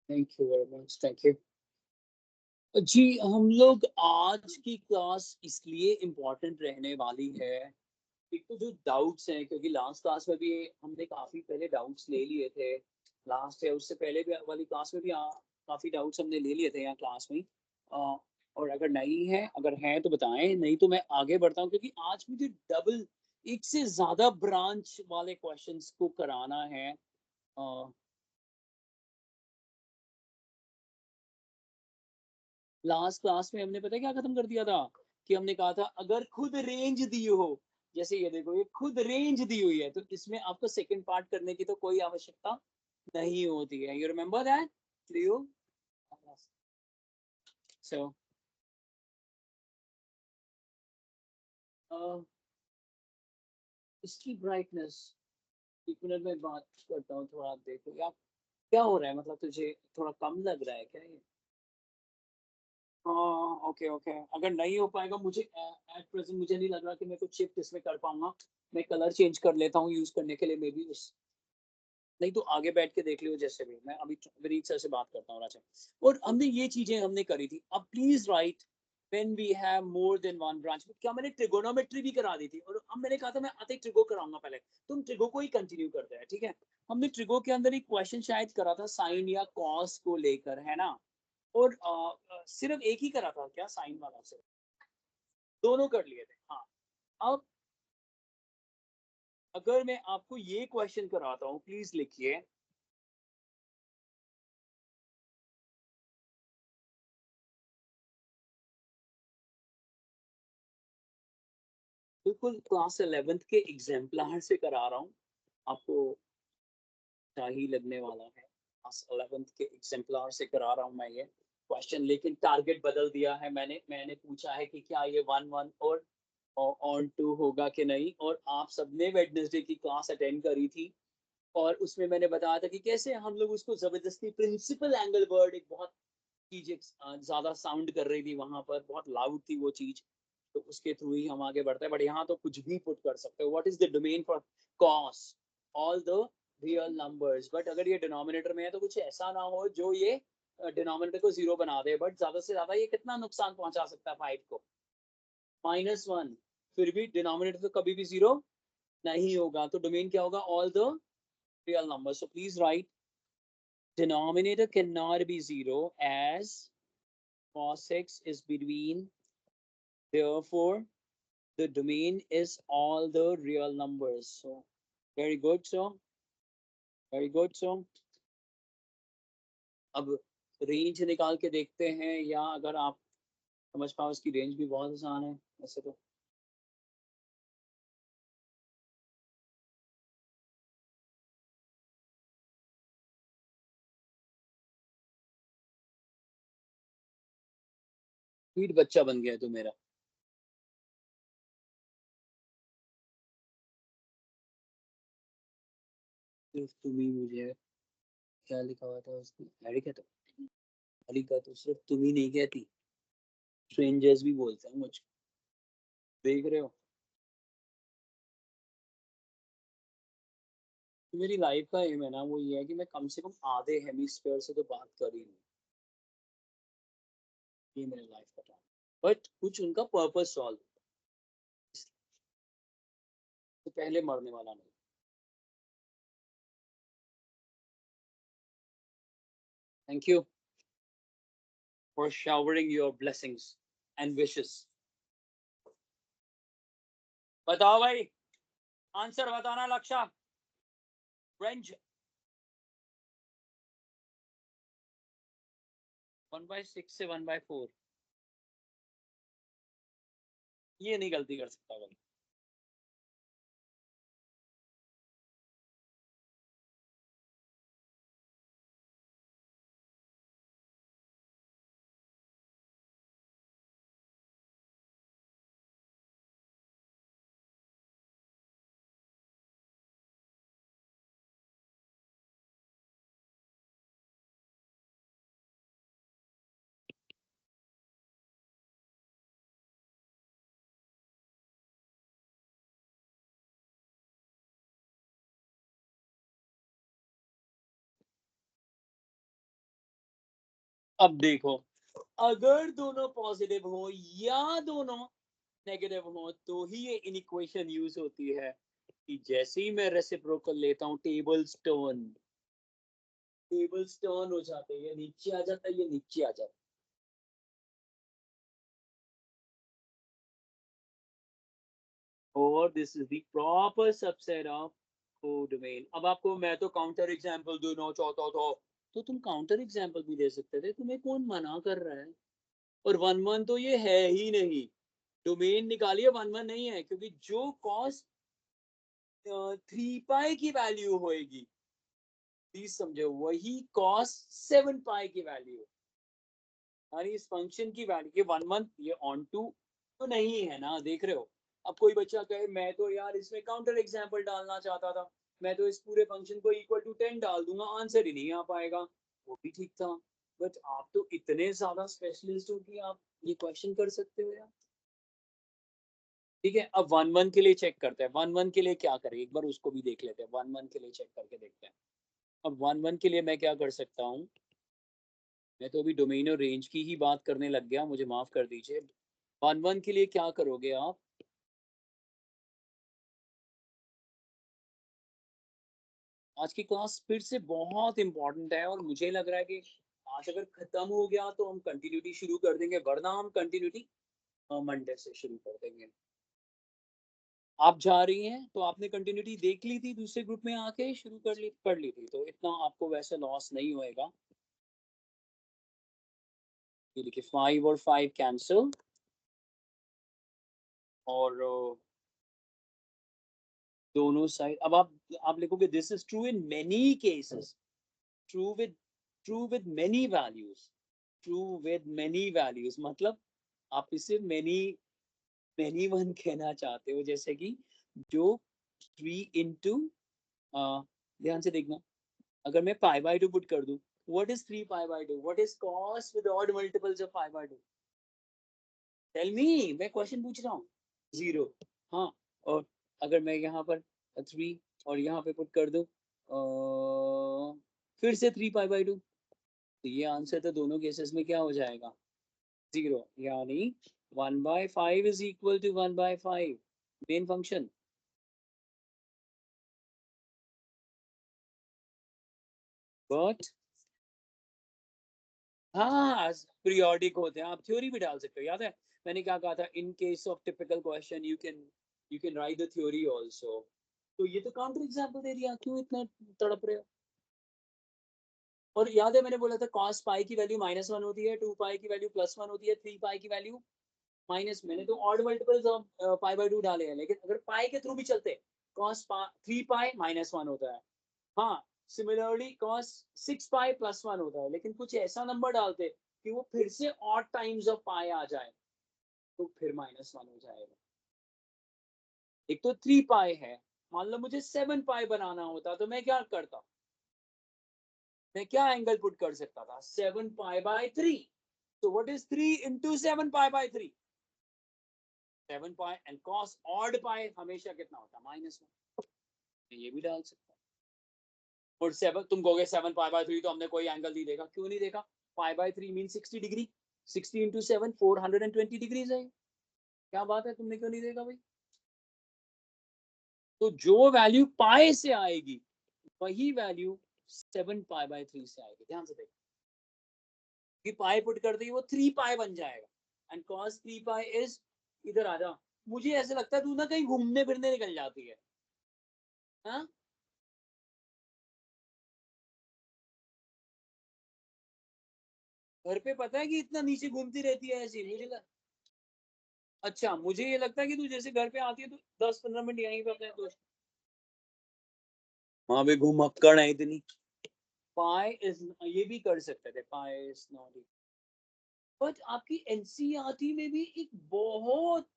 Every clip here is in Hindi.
Thank you very much, thank you. जी, हम लोग आज की क्लास इसलिए इम्पोर्टेंट रहने वाली है, एक तो जो डाउट्स हैं, क्योंकि लास्ट क्लास में भी हमने काफ़ी पहले डाउट्स ले लिए थे। लास्ट या उससे पहले भी वाली क्लास में भी काफ़ी डाउट्स हमने ले लिए थे यहाँ क्लास में ही। और अगर नहीं है, अगर हैं तो बताएँ, नहीं तो मैं आगे बढ़ता हूँ, क्योंकि आज मुझे डबल एक से ज़्यादा ब्रांच वाले क्वेश्चंस को कराना है। अ, लास्ट क्लास में हमने पता है क्या खत्म कर दिया था, कि हमने कहा था अगर खुद रेंज दी हो, जैसे ये देखो ये खुद रेंज दी हुई है, तो इसमें आपको सेकंड पार्ट करने की तो कोई आवश्यकता नहीं होती है। You remember that, do you? So इसकी ब्राइटनेस, एक मिनट में बात करता हूँ, थोड़ा आप देखो यार क्या हो रहा है, मतलब तुझे थोड़ा कम लग रहा है क्या ये? हाँ, ओके ओके, अगर नहीं हो पाएगा, मुझे एट प्रेजेंट मुझे नहीं लग रहा कि मैं कुछ शिफ्ट इसमें कर पाऊंगा। मैं कलर चेंज कर लेता हूँ यूज करने के लिए, मे बी उस, नहीं तो आगे बैठ के देख लियो, जैसे भी मैं अभी विनीत सर से बात करता हूँ राजा। और हमने ये चीजें हमने करी थी। अब please write when we have more than one branch, क्या मैंने ट्रिगोनोमेट्री भी करा दी थी, और अब मैंने कहा था मैं आते ही ट्रिगो कराऊंगा, पहले तुम ट्रिगो को ही कंटिन्यू करते हैं, ठीक है? हमने ट्रिगो के अंदर एक क्वेश्चन शायद करा था साइन या कॉस को लेकर, है ना? और सिर्फ एक ही करा था क्या, साइन वाला? सिर्फ दोनों कर लिए थे, हाँ। अब अगर मैं आपको ये क्वेश्चन कराता हूँ, प्लीज लिखिए। बिल्कुल क्लास 11th के एग्जाम्पलर से करा रहा हूँ, आपको अच्छा ही लगने वाला है। क्लास 11th के एग्जाम्पलर से करा रहा हूँ मैं ये क्वेश्चन, लेकिन टारगेट बदल दिया है मैंने। मैंने पूछा है कि क्या ये 1-1 और ऑन टू होगा कि नहीं, और आप सबने वेडनेसडे की क्लास अटेंड करी थी, और उसमें मैंने बताया था कि कैसे हम लोग उसको जबरदस्ती प्रिंसिपल एंगल वर्ड, एक बहुत चीज एक ज्यादा साउंड कर रही थी वहां पर, बहुत लाउड थी वो चीज, तो उसके थ्रू ही हम आगे बढ़ते हैं। बट यहाँ तो कुछ भी पुट कर सकते हो। What is the domain for cos? All the real numbers. But अगर ये डिनोमिनेटर में है तो कुछ ऐसा ना हो जो ये डिनोमिनेटर को जीरो बना दे, बट ज्यादा से ज्यादा ये कितना नुकसान पहुंचा सकता है 5 को? -1। फिर भी डिनोमिनेटर तो कभी भी जीरो नहीं होगा, तो डोमेन क्या होगा? All the real numbers. So please right, denominator cannot be zero as cos x is between, therefore the domain is all the real numbers. So very good, so very good, so अब रेंज निकाल के देखते हैं, या अगर आप समझ पाओ, इसकी रेंज भी बहुत आसान है वैसे तो। स्वीट बच्चा बन गया तो मेरा। सिर्फ तुम ही मुझे, क्या लिखा हुआ था उसमें, हैरी का तो, हैरी का तो सिर्फ तुम ही नहीं कहती, स्ट्रेंजर्स भी बोलते हैं मुझको, देख रहे हो? तो मेरी लाइफ का एम है ना, वो ये है कि मैं कम से कम आधे हेमिस्फेयर से तो बात कर ही लूं। ये मेरे लाइफ का टाइम, बट कुछ उनका पर्पस सॉल्व, तो पहले मरने वाला नहीं। Thank you for showering your blessings and wishes. बताओ भाई, आंसर बताना लक्षा। रेंज 1/6 से 1/4, ये नहीं गलती कर सकता भाई। अब देखो, अगर दोनों पॉजिटिव हो या दोनों नेगेटिव हो तो ही ये इनइक्वेशन यूज होती है कि जैसे ही मैं रेसिप्रोकल लेता हूँ टेबल्स टर्न हो जाते हैं, ये नीचे आ जाता है, ये नीचे आ जाता है। और this is the proper subset of codomain. अब आपको मैं तो काउंटर एग्जांपल देना चाहता था, तो तुम काउंटर एग्जांपल भी दे सकते थे, तुम्हें कौन मना कर रहा है? और वन वन तो ये है ही नहीं, डोमेन निकालिए, वन वन नहीं है, क्योंकि जो कॉस 3 पाई की वैल्यू होएगी, प्लीज समझो, वही कॉस 7 पाई की वैल्यू, यानी इस फंक्शन की वैल्यू, ये वन वन ये ऑन टू तो नहीं है ना, देख रहे हो? अब कोई बच्चा कहे मैं तो यार इसमें काउंटर एग्जांपल डालना चाहता था, मैं तो इस पूरे फंक्शन को इक्वल टू 10 डाल दूंगा, आंसर ही नहीं आ पाएगा। वो भी ठीक था, बट आप तो इतने ज्यादा स्पेशलिस्ट हो कि आप ये क्वेश्चन कर सकते हो यार। ठीक है, अब वन वन के लिए चेक करते हैं, वन वन के लिए क्या करें, एक बार उसको भी देख लेते हैं, वन वन के लिए चेक करके देखते हैं। अब वन वन के लिए मैं क्या कर सकता हूँ, मैं तो अभी डोमेन और रेंज की ही बात करने लग गया, मुझे माफ कर दीजिए। वन वन के लिए क्या करोगे आप, आज की क्लास फिर से बहुत इंपॉर्टेंट है, और मुझे लग रहा है कि आज अगर खत्म हो गया तो हम कंटिन्यूटी शुरू कर देंगे, वरना हम कंटिन्यूटी मंडे से शुरू कर देंगे। आप जा रही हैं तो आपने कंटिन्यूटी देख ली थी, दूसरे ग्रुप में आके शुरू कर ली थी, तो इतना आपको वैसे लॉस नहीं होएगा। ये देखिए 5 और 5 कैंसिल, और दोनों साइड, अब आप लिखोगे this is true in many cases, true with true with many values, true with many values मतलब आप इसे मेनी मेनी वन कहना चाहते हो, जैसे कि जो 3 इंटू, ध्यान से देखना, अगर मैं पाई बाय 2 पुट कर दूं, what is 3 pi by 2, what is cos with odd multiples of pi by 2, tell me, मैं क्वेश्चन पूछ रहा हूँ। जीरो। हाँ, और अगर मैं यहाँ पर 3 और यहाँ पे पुट कर दूं, फिर से 3 पाई बाय 2, तो ये आंसर तो दोनों केसेस में क्या हो जाएगा, जीरो, यानी 1/5 is equal to 1/5 main function. But हाँ, पीरियोडिक होते हैं, आप थ्योरी भी डाल सकते हो, याद है मैंने क्या कहा था, in case of typical question you can write the theory also. तो ये तो काउंटर एग्जांपल दे दिया, क्यों इतना तड़प रहे हो? और याद है मैंने बोला था cos पाई की वैल्यू -1 होती है, 2 पाई की वैल्यू +1 होती है, 3 पाई की वैल्यू माइनस, मैंने तो odd multiples of pi by 2 डाले हैं, लेकिन अगर पाई के थ्रू भी चलते, cos 3 पाई -1 होता है, हाँ, सिमिलरली cos 6 पाई +1 होता है, लेकिन कुछ ऐसा नंबर डालते कि वो फिर से ऑड टाइम्स ऑफ पाई आ जाए, तो फिर -1 हो जाएगा। एक तो 3 पाई है, मान लो मुझे 7 पाई बनाना होता तो मैं क्या करता, मैं क्या एंगल पुट कर सकता था, 7 पाई बाय 3, तो what is 3 into 7 pi by 3, 7 pi, and cos odd pi हमेशा कितना होता, -1, ये भी डाल सकता। और 7, तुम कहोगे 7 पाई बाय 3 तो हमने कोई एंगल नहीं देखा, क्यों नहीं देखा, pi by 3 mean 60 degree, 60 into 7 420 degrees है, क्या बात है, तुमने क्यों नहीं देखा भाई? तो जो वैल्यू पाई से आएगी वही वैल्यू 7 पाई बाय 3 से आएगी, ध्यान से देखो, कि पाई पुट कर दी वो 3 पाई बन जाएगा, एंड कॉस 3 पाई इज, इधर आ जा, मुझे ऐसे लगता है तू ना कहीं घूमने फिरने निकल जाती है, हाँ? घर पे पता है कि इतना नीचे घूमती रहती है ऐसी, अच्छा, मुझे ये लगता है कि तू जैसे घर पे आती है तो 10-15 मिनट यहीं पे अपने दोस्त, वहां पे घूमक्कड़ है इतनी। पाई इज, ये भी कर सकते थे, पाई इज नॉट, बट आपकी एनसीईआरटी में भी एक बहुत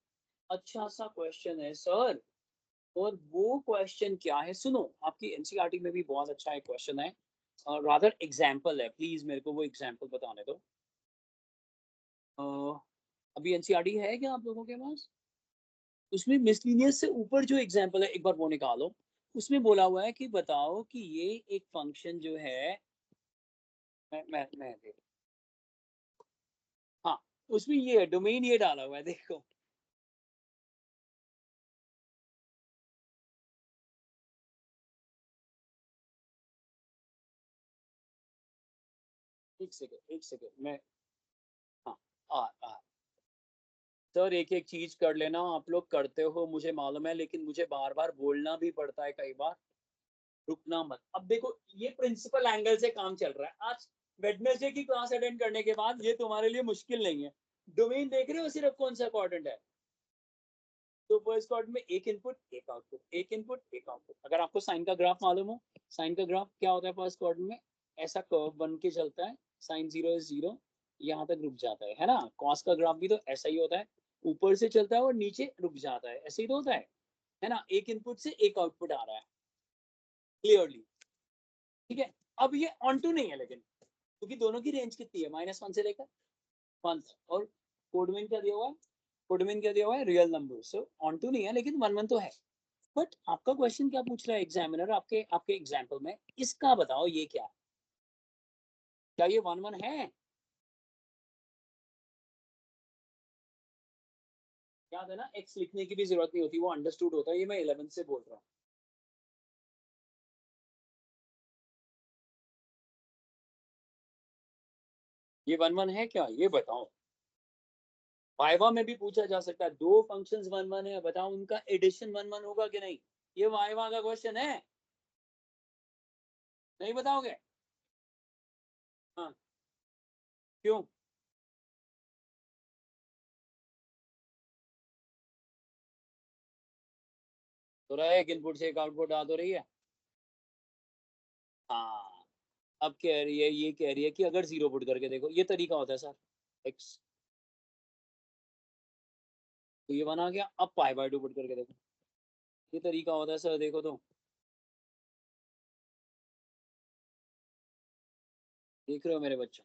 अच्छा सा क्वेश्चन है सर, और वो क्वेश्चन क्या है, सुनो, आपकी एनसीईआरटी में भी बहुत अच्छा एक क्वेश्चन है, और रादर एग्जांपल है, प्लीज मेरे को वो एग्जांपल बताने दो। अभी एनसीईआरटी है क्या आप लोगों के पास? उसमें मिसलिनियस से ऊपर जो एग्जांपल है, एक बार वो निकालो, उसमें बोला हुआ है कि बताओ कि ये एक फंक्शन जो है, मैं उसमें ये है, डोमेन ये डाला हुआ है, देखो। एक सेकेंड मैं, हाँ, आ सर एक एक चीज कर लेना, आप लोग करते हो मुझे मालूम है, लेकिन मुझे बार बार बोलना भी पड़ता है कई बार, रुकना मत। अब देखो ये प्रिंसिपल एंगल से काम चल रहा है। आज वेडनेसडे की क्लास अटेंड करने के बाद ये तुम्हारे लिए मुश्किल नहीं है। डोमेन देख रहे हो सिर्फ कौन सा क्वाड्रेंट है, तो फर्स्ट क्वाड्रेंट में एक इनपुट एक आउटपुट, एक इनपुट एक आउटपुट। अगर आपको साइन का ग्राफ मालूम हो, साइन का ग्राफ क्या होता है फर्स्ट क्वाड्रेंट में, ऐसा कर्व बन के चलता है, साइन 0 इज 0, यहाँ तक रुक जाता है ना। कॉस का ग्राफ भी तो ऐसा ही होता है, ऊपर से चलता है और नीचे रुक जाता है, ऐसे ही तो होता है ना। एक इनपुट से एक आउटपुट आ रहा है क्लियरली, ठीक है। अब ये ऑन टू नहीं है लेकिन, क्योंकि दोनों की रेंज कितनी है, -1 से लेकर 1 तक, और कोडमेन क्या दिया हुआ है, कोडमेन क्या दिया हुआ है, real number. So onto नहीं है लेकिन 1 1 तो है। बट आपका क्वेश्चन क्या पूछ रहा है एग्जामिनर, आपके आपके एग्जाम्पल में, इसका बताओ ये क्या है, क्या ये 1 1 है। याद है ना, एक्स लिखने की भी जरूरत नहीं होती, वो अंडरस्टूड होता है, ये मैं 11 से बोल रहा हूँ। ये 1 1 है क्या, ये बताओ। वाइवा में भी पूछा जा सकता है, दो फंक्शंस 1 1 है, बताओ उनका एडिशन 1 1 होगा कि नहीं। ये वाइवा का क्वेश्चन है, नहीं बताओगे। हाँ, क्यों। तो रहा है, एक इनपुट से एक आउटपुट आ तो रही है। हाँ, अब कह रही है, ये कह रही है कि अगर जीरो पुट करके देखो, ये तरीका होता है सर, एक्स, तो ये बना गया। अब पाई/2 पुट करके देखो, ये तरीका होता है सर, देखो तो, देख रहे हो मेरे बच्चों।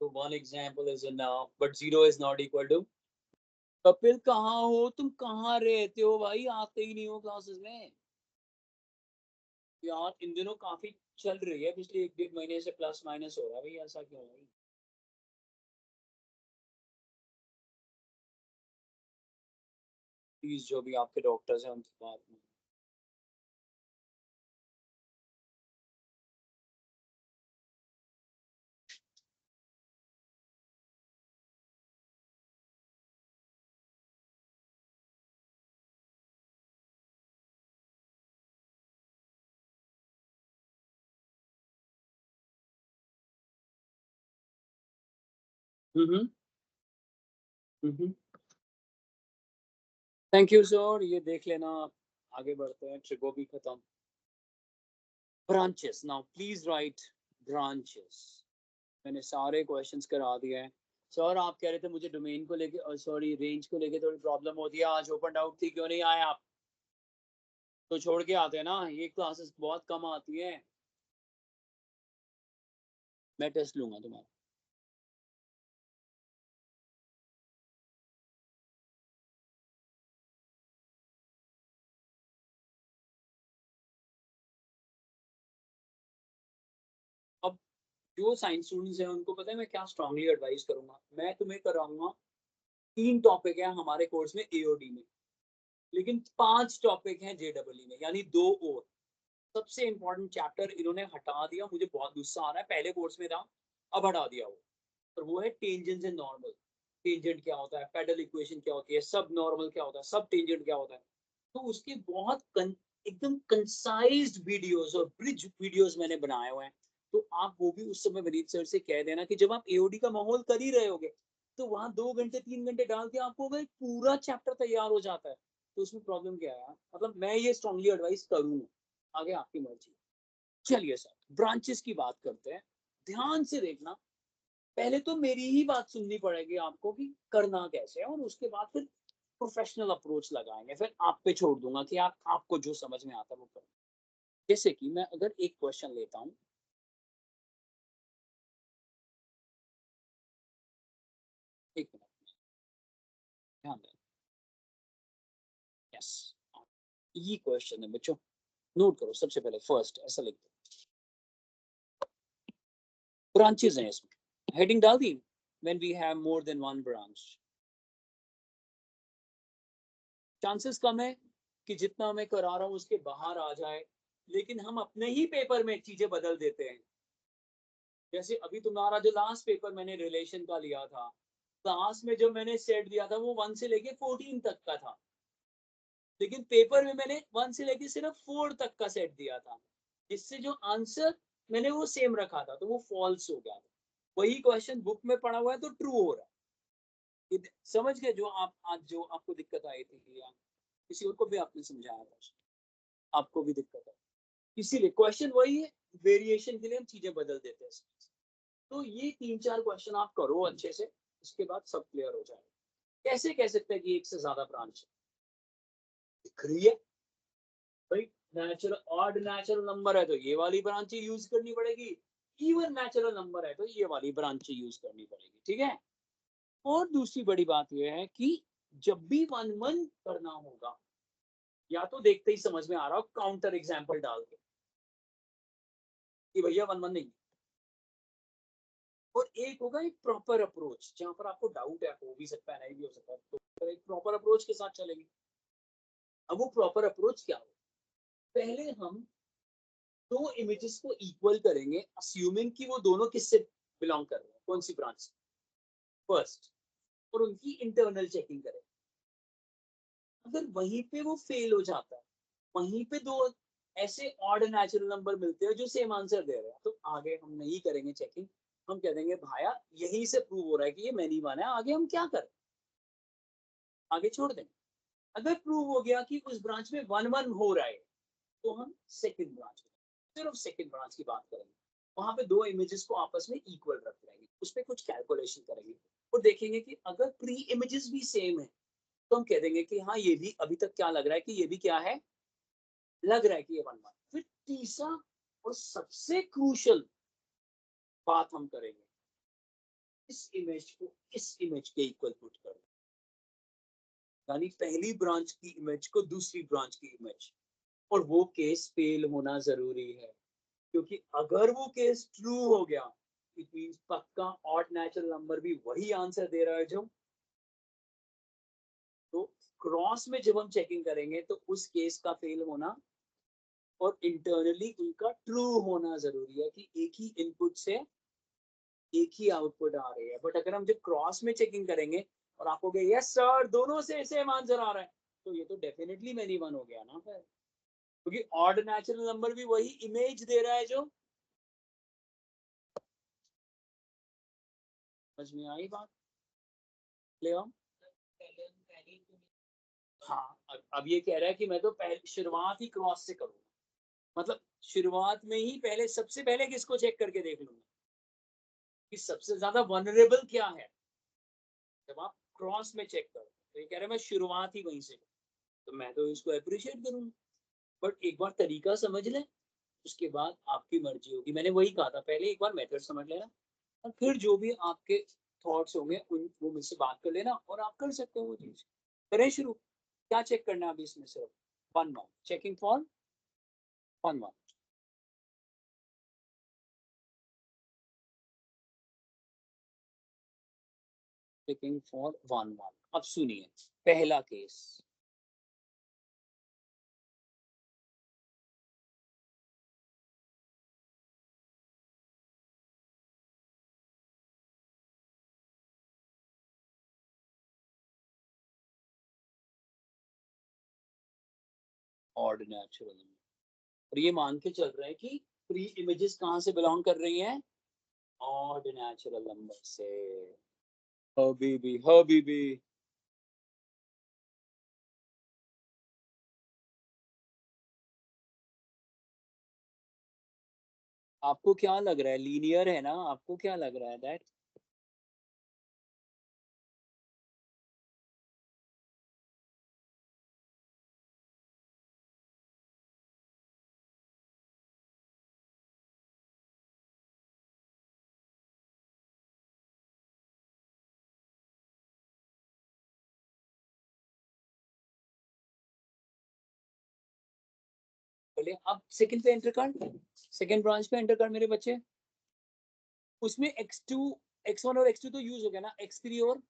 तो one example is enough, but zero is not equal to. Kapil कहाँ हो तुम, कहाँ रहते हो भाई, आते ही नहीं हो क्लासेस में। यार इन दिनों काफी चल रही है, पिछले 1 1.5 महीने से प्लस माइनस हो रहा है भाई, ऐसा क्यों है। प्लीज जो भी आपके डॉक्टर्स हैं उनकी बात में। हम्म हम्म, थैंक यू सर, ये देख लेना आप। आगे बढ़ते हैं, ट्रिको भी खत्म। Branches, now please right branches. मैंने सारे क्वेश्चंस करा दिए हैं। सर आप कह रहे थे मुझे डोमेन को लेके, सॉरी रेंज को लेके थोड़ी प्रॉब्लम होती है, आज ओपन डाउट थी, क्यों नहीं आए आप, तो छोड़ के आते हैं ना, ये क्लासेस बहुत कम आती है। मैं टेस्ट लूंगा तुम्हारा। अब जो साइंस स्टूडेंट्स हैं उनको पता है मैं क्या स्ट्रांगली एडवाइस करूंगा, मैं तुम्हें कराऊंगा, 3 टॉपिक है हमारे कोर्स में एओडी में, लेकिन 5 टॉपिक हैं जेडब्ल्यू में, यानी 2 और। सबसे इंपॉर्टेंट चैप्टर इन्होंने हटा दिया, मुझे बहुत गुस्सा आ रहा है, पहले कोर्स में था, अब हटा दिया वो। और वो है टेंजेंट्स एंड नॉर्मल। टेंजेंट क्या होता है, पेडल इक्वेशन क्या होती है, सब नॉर्मल क्या होता है, सब टेंजेंट क्या होता है। तो उसके बहुत एकदम कंसाइज्ड वीडियोस और ब्रिज वीडियोस मैंने बनाए हुए हैं। तो आप वो भी उस समय विनीत सर से कह देना कि जब आप एओडी का माहौल कर ही रहे होगे, तो वहां 2 घंटे 3 घंटे डाल के आपको अगर पूरा चैप्टर तैयार हो जाता है, तो उसमें प्रॉब्लम क्या है। मतलब मैं ये स्ट्रांगली एडवाइस करूंगा, आगे आपकी मर्जी। चलिए सर, ब्रांचेस की बात करते हैं, ध्यान से देखना। पहले तो मेरी ही बात सुननी पड़ेगी आपको कि करना कैसे है, और उसके बाद फिर प्रोफेशनल अप्रोच लगाएंगे, फिर आप पे छोड़ दूंगा कि आप आपको जो समझ में आता है वो करो। जैसे कि मैं अगर एक क्वेश्चन लेता हूँ, एक मिनट, ध्यान दें। यस, ये क्वेश्चन है बच्चों, नोट करो सबसे पहले फर्स्ट ऐसा लिख दो, ब्रांचेस हैं इसमें, हेडिंग डाल दी, when we have more than one branch. Chances कम है कि जितना मैं करा रहा हूं उसके बाहर आ जाए, लेकिन हम अपने ही पेपर में चीजें बदल देते हैं। जैसे अभी तुम्हारा जो लास्ट पेपर मैंने रिलेशन का लिया था, क्लास में जो मैंने सेट दिया था वो 1 से लेके 14 तक का था, लेकिन पेपर में मैंने 1 से लेके सिर्फ 4 तक का सेट दिया था, जिससे जो आंसर मैंने वो सेम रखा था, तो वो फॉल्स हो गया था। वही क्वेश्चन बुक में पढ़ा हुआ है तो ट्रू हो रहा है। समझ गए जो आप आज जो आपको दिक्कत आई थी, या किसी और को भी आपने समझाया था, आपको भी दिक्कत है, इसीलिए क्वेश्चन वही है, वेरिएशन के लिए हम चीजें बदल देते हैं। तो ये 3-4 क्वेश्चन आप करो अच्छे से, उसके बाद सब क्लियर हो जाएगा। कैसे कह सकते हैं कि एक से ज्यादा ब्रांच दिख रही है भाई? नेचुरल ऑड नेचुरल नंबर है तो ये वाली ब्रांच यूज करनी पड़ेगी, इवन नेचुरल नंबर है तो ये वाली ब्रांच यूज करनी पड़ेगी, ठीक है। और दूसरी बड़ी बात यह है कि जब भी वन वन करना होगा, या तो देखते ही समझ में आ रहा हो काउंटर एग्जाम्पल डाल के कि भैया वन वन नहीं, और एक होगा एक प्रॉपर अप्रोच, जहां पर आपको डाउट है, हो भी सकता है नहीं भी हो सकता है, तो एक प्रॉपर अप्रोच के साथ चलेंगे। अब वो प्रॉपर अप्रोच क्या हो, पहले हम दो इमेजेस को इक्वल करेंगे, अस्यूमिंग कि वो दोनों किससे बिलोंग कर रहे हैं, कौन सी ब्रांच फर्स्ट, और उनकी इंटरनल चेकिंग करें। अगर वहीं पे वो फेल हो जाता है, वहीं पे दो ऐसे ऑड नेचुरल नंबर मिलते हैं जो सेम आंसर दे रहे हैं, तो आगे हम नहीं करेंगे चेकिंग, हम कह देंगे भाया यहीं से प्रूव हो रहा है कि ये मैनी वन है, आगे हम क्या करें, आगे छोड़ देंगे। अगर प्रूव हो गया कि उस ब्रांच में वन वन हो रहा है, तो हम सेकंड ब्रांच, सिर्फ सेकंड ब्रांच की बात करेंगे, वहां पे दो इमेजेस को आपस में इक्वल रख लेंगे, उस पर कुछ कैलकुलेशन करेंगे और देखेंगे कि अगर प्री इमेजेस भी सेम है, तो हम कह देंगे कि हाँ ये भी अभी तक क्या लग रहा है कि ये भी क्या है, लग रहा है कि ये वन वन। फिर तीसरा और सबसे क्रूशल बात हम करेंगे, इस इमेज को इस इमेज के इक्वल पुट कर, यानी पहली ब्रांच की इमेज को दूसरी ब्रांच की इमेज, और वो केस फेल होना जरूरी है, क्योंकि अगर वो केस ट्रू हो गया, इट मींस पक्का ऑड नेचुरल नंबर भी वही आंसर दे रहा है जो, तो क्रॉस में जब हम चेकिंग करेंगे तो उस केस का फेल होना और इंटरनली उनका ट्रू होना जरूरी है, कि एक ही इनपुट से एक ही आउटपुट आ रही है। बट अगर हम जब क्रॉस में चेकिंग करेंगे और आपको कहे यस सर दोनों से सेम आंसर आ रहा है, तो ये तो डेफिनेटली मेनी वन हो गया ना फिर, क्योंकि ऑड नेचुरल नंबर भी वही इमेज दे रहा है जो, समझ में आई बात? ले आओ। हाँ, अब ये कह रहा है कि मैं तो पहले शुरुआत ही क्रॉस से करूंगा, मतलब शुरुआत में ही पहले सबसे पहले किसको चेक करके देख लूंगा कि सबसे ज्यादा वनरेबल क्या है। जब आप क्रॉस में चेक करो तो ये कह रहे हैं मैं शुरुआत ही वहीं से करूँ, तो मैं तो इसको अप्रिशिएट करूंगा। बट एक बार तरीका समझ लें, उसके बाद आपकी मर्जी होगी। मैंने वही कहा था पहले, एक बार मेथड समझ लेना और फिर जो भी आपके थॉट्स होंगे उन वो मुझसे बात कर लेना और आप कर सकते हो वो चीज। करें शुरू। क्या चेक करना है अभी इसमें? सिर्फ one one, checking for one one. Checking for one one. अब सुनिए पहला केस, ऑड नेचुरल नंबर, और ये मान के चल रहे हैं कि प्री इमेजेस कहाँ से बिलोंग कर रही हैं, ऑड नेचुरल नंबर से। हबीबी हबीबी, आपको क्या लग रहा है, लीनियर है ना? आपको क्या लग रहा है दैट? कर लिया। अब सेकंड पे एंटर कर, सेकंड ब्रांच पे एंटर कर मेरे बच्चे। उसमें x2 x1 और x2 तो यूज हो गया ना, x3 और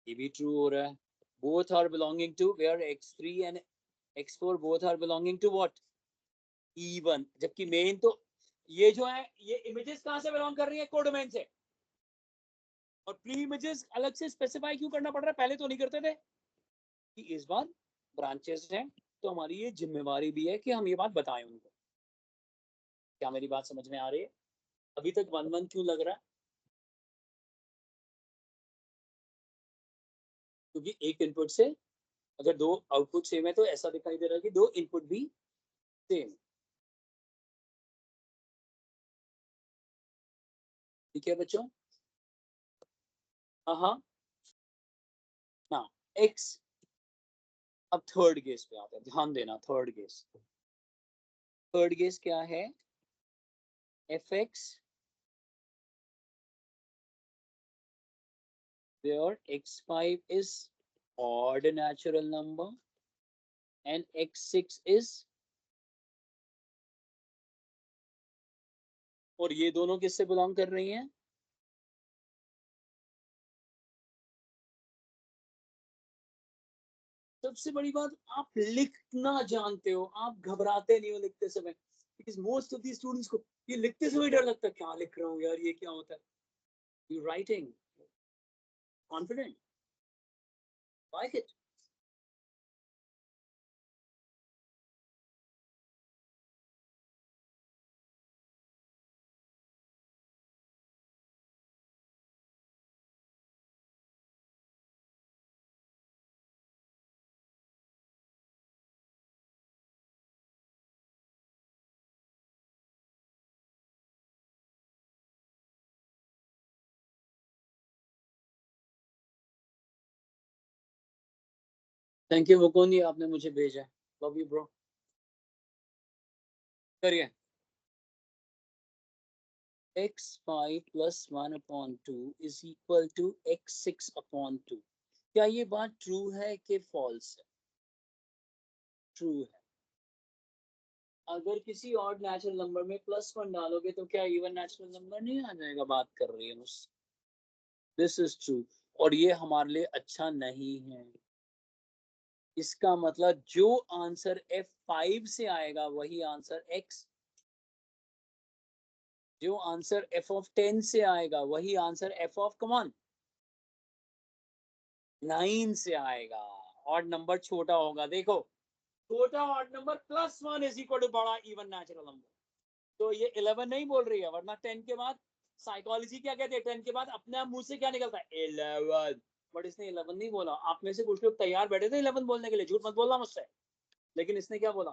ये भी ट्रू हो रहा है। Both are belonging to where x3 and x4 both are belonging to what, E1। जबकि मेन तो ये जो है ये इमेजेस कहां से बिलोंग कर रही है, कोडोमेन से। और प्री इमेजेस अलग से स्पेसिफाई क्यों करना पड़ रहा है, पहले तो नहीं करते थे। कि इस बार ब्रांचेस हैं तो हमारी ये जिम्मेवारी भी है कि हम ये बात बताएं उनको। क्या मेरी बात समझ में आ रही है? अभी तक 1-1 क्यों लग रहा है? क्योंकि एक इनपुट से अगर दो आउटपुट सेम है तो ऐसा दिखाई दे रहा है कि दो इनपुट भी सेम। ठीक है बच्चों? हाँ ना, एक्स। अब थर्ड केस पे आते हैं, ध्यान देना। थर्ड केस, थर्ड केस क्या है? F x where x5 is odd natural number and x6 is, और ये दोनों किससे बिलोंग कर रही हैं? सबसे बड़ी बात, आप लिखना जानते हो, आप घबराते नहीं हो लिखते समय। Because most of the students को ये लिखते समय डर लगता है, क्या लिख रहा हूँ यार, ये क्या होता है। You writing confident, like it. Thank you Mukund, ये आपने मुझे भेजा। Love you bro. करिए। x5 plus 1 upon 2 is equal to x6 upon 2। क्या ये बात ट्रू है कि फॉल्स है? ट्रू है। अगर किसी और नेचुरल नंबर में +1 डालोगे तो क्या इवन नेचुरल नंबर नहीं आ जाएगा? बात कर रही है मुझसे। This is true. और ये हमारे लिए अच्छा नहीं है। इसका मतलब जो आंसर f5 से आएगा वही आंसर x, जो आंसर f of 10 से आएगा वही आंसर f of कमान 9 से आएगा। और नंबर छोटा होगा। देखो, छोटा odd number +1 is equal to बड़ा इवन नेचुरल नंबर। तो ये 11 नहीं बोल रही है, वरना 10 के बाद साइकोलॉजी क्या कहते हैं, 10 के बाद अपने आप मुंह से क्या निकलता है, 11। बट इसने 11 नहीं बोला। आप में से कुछ लोग तैयार बैठे थे 11 बोलने के लिए, झूठ मत बोलना मुझसे। लेकिन इसने क्या बोला,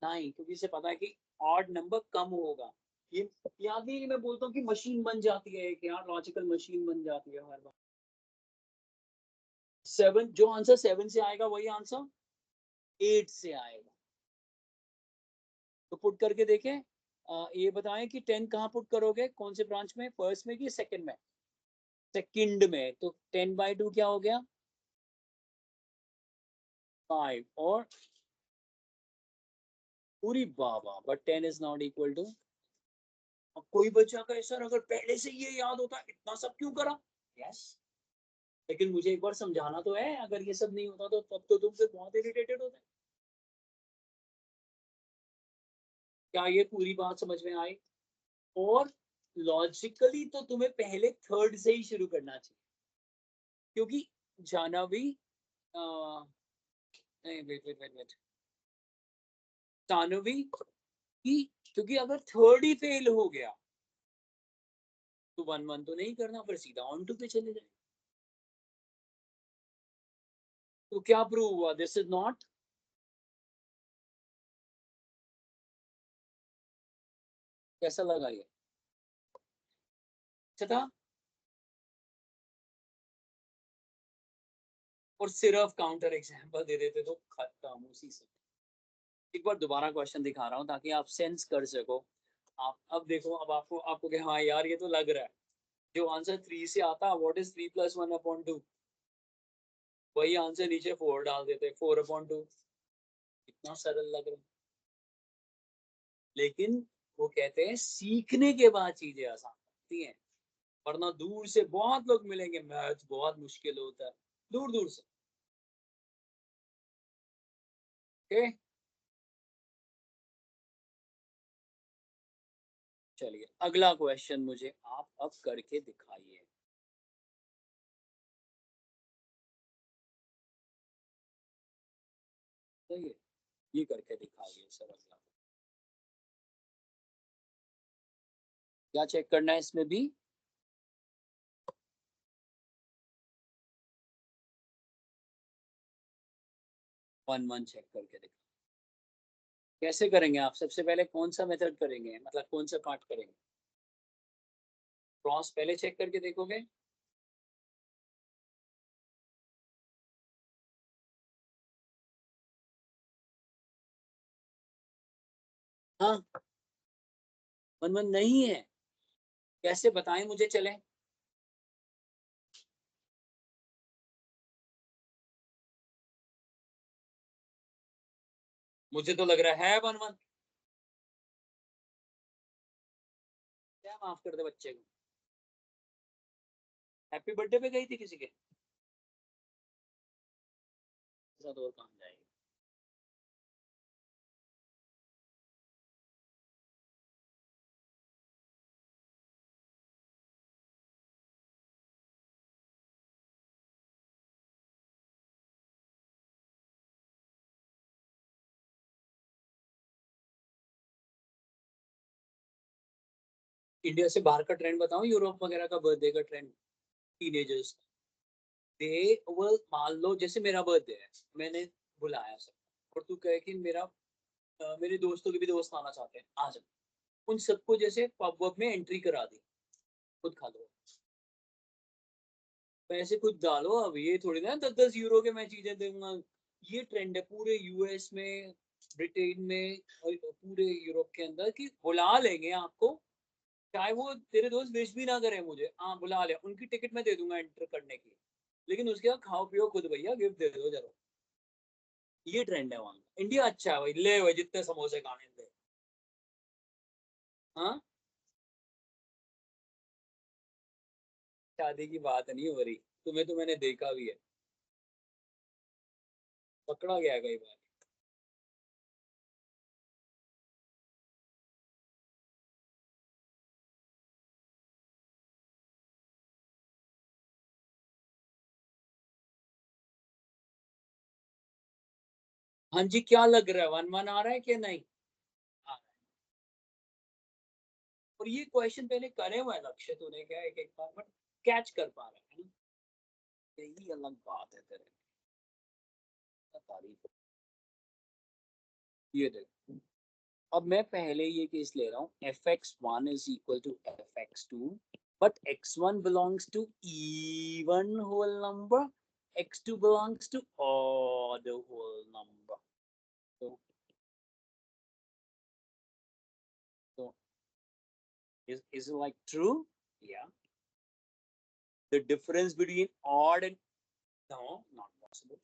9, क्योंकि इसे पता है कि ऑड नंबर कम होगा। ये याद नहीं कि मैं बोलता हूँ कि मशीन बन जाती है, कि यार लॉजिकल मशीन बन जाती है हर बार। 7, जो आंसर 7 से आएगा वही आंसर 8 से आएगा। तो पुट करके देखें। ये बताएं कि 10 कहाँ पुट करोगे, कौन से ब्रांच में, फर्स्ट में कि सेकंड में? सेकंड में। तो 10/2 क्या हो गया, 5। और पूरी बाबा, but 10 is not equal to. अब कोई बच्चा कहे सर अगर पहले से ये याद होता इतना सब क्यों करा? यस, लेकिन मुझे एक बार समझाना तो है। अगर ये सब नहीं होता तो तब तो तुम फिर बहुत इरिटेटेड होते। क्या ये पूरी बात समझ में आई? और लॉजिकली तो तुम्हें पहले थर्ड से ही शुरू करना चाहिए, क्योंकि जानवी नहीं, wait wait wait wait, Janvi की, क्योंकि अगर थर्ड ही फेल हो गया तो 1-1 तो नहीं करना, पर सीधा ऑन टू पे चले जाए। तो क्या प्रूव हुआ, दिस इज नॉट। कैसा लगा ये? अच्छा था। और सिर्फ काउंटर एग्जाम्पल दे देते तो खत्म उसी से। एक बार दोबारा क्वेश्चन दिखा रहा हूँ ताकि आप सेंस कर सको। आप अब देखो, अब आपको आपको कि हाँ यार ये तो लग रहा है। जो आंसर 3 से आता है, व्हाट इज 3 + 1/2? वही आंसर नीचे 4 डाल देते, 4/2। इतना सरल लग रहा है, लेकिन वो कहते हैं सीखने के बाद चीजें आसान होती हैं। वरना दूर से बहुत लोग मिलेंगे, मैथ बहुत मुश्किल होता है दूर दूर से। ओके, चलिए अगला क्वेश्चन मुझे आप अब करके दिखाइए। सही है, ये करके दिखाइए सर। अगला क्या चेक करना है इसमें भी? 1 1 चेक करके दिखा। कैसे करेंगे आप? सबसे पहले कौन सा मेथड करेंगे, मतलब कौन सा पार्ट करेंगे? क्रॉस पहले चेक करके देखोगे? हाँ, 1 1 नहीं है। कैसे बताएं मुझे चले? मुझे तो लग रहा है 1 1। क्या माफ कर दे बच्चे को? हैप्पी बर्थडे पे गई थी किसी के साथ, और कहाँ जाएगी? इंडिया से बाहर का ट्रेंड बताऊं, यूरोप वगैरह का बर्थडे का ट्रेंड? टीनेजर्स दे वो, मान लो जैसे मेरा बर्थडे है, मैंने बुलाया सब, और तू कहे कि मेरा मेरे दोस्तों के भी दोस्त आना चाहते हैं, आ जाओ। उन सबको जैसे पब वब में एंट्री करा दी, खुद खा लो, पैसे खुद डालो। अब ये थोड़ी ना 10 10 यूरो के मैं चीजें दूंगा। ये ट्रेंड है पूरे यूएस में, ब्रिटेन में, और पूरे यूरोप के अंदर कि बुला लेंगे आपको, चाहे वो तेरे दोस्त विश भी ना करें मुझे, हाँ बुला ले, उनकी टिकट मैं दे दूंगा एंटर करने की, लेकिन उसके बाद खाओ पियो खुद भैया, गिफ्ट दे दो जरा। ये ट्रेंड है वहां। इंडिया अच्छा है भाई, ले भाई जितने समोसे खाने थे। हाँ, शादी की बात नहीं हो रही, तुम्हें तो मैंने देखा भी है, पकड़ा गया कई बार। हाँ जी, क्या लग रहा है, 1 1 आ रहा है कि नहीं? आ रहा है। और ये क्वेश्चन पहले करे हुआ है लक्ष्य तूने, क्या एक एक बार बट कैच कर पा रहा है ना? यही अलग बात है तेरे, तारीफ। ये देख, अब मैं पहले ये केस ले रहा हूँ, f(x)(1) is equal to f(x)(2), but x1 belongs to even whole number, x2 belongs to odd whole number. So, so is it like true? Yeah. The difference between odd and, no, not possible.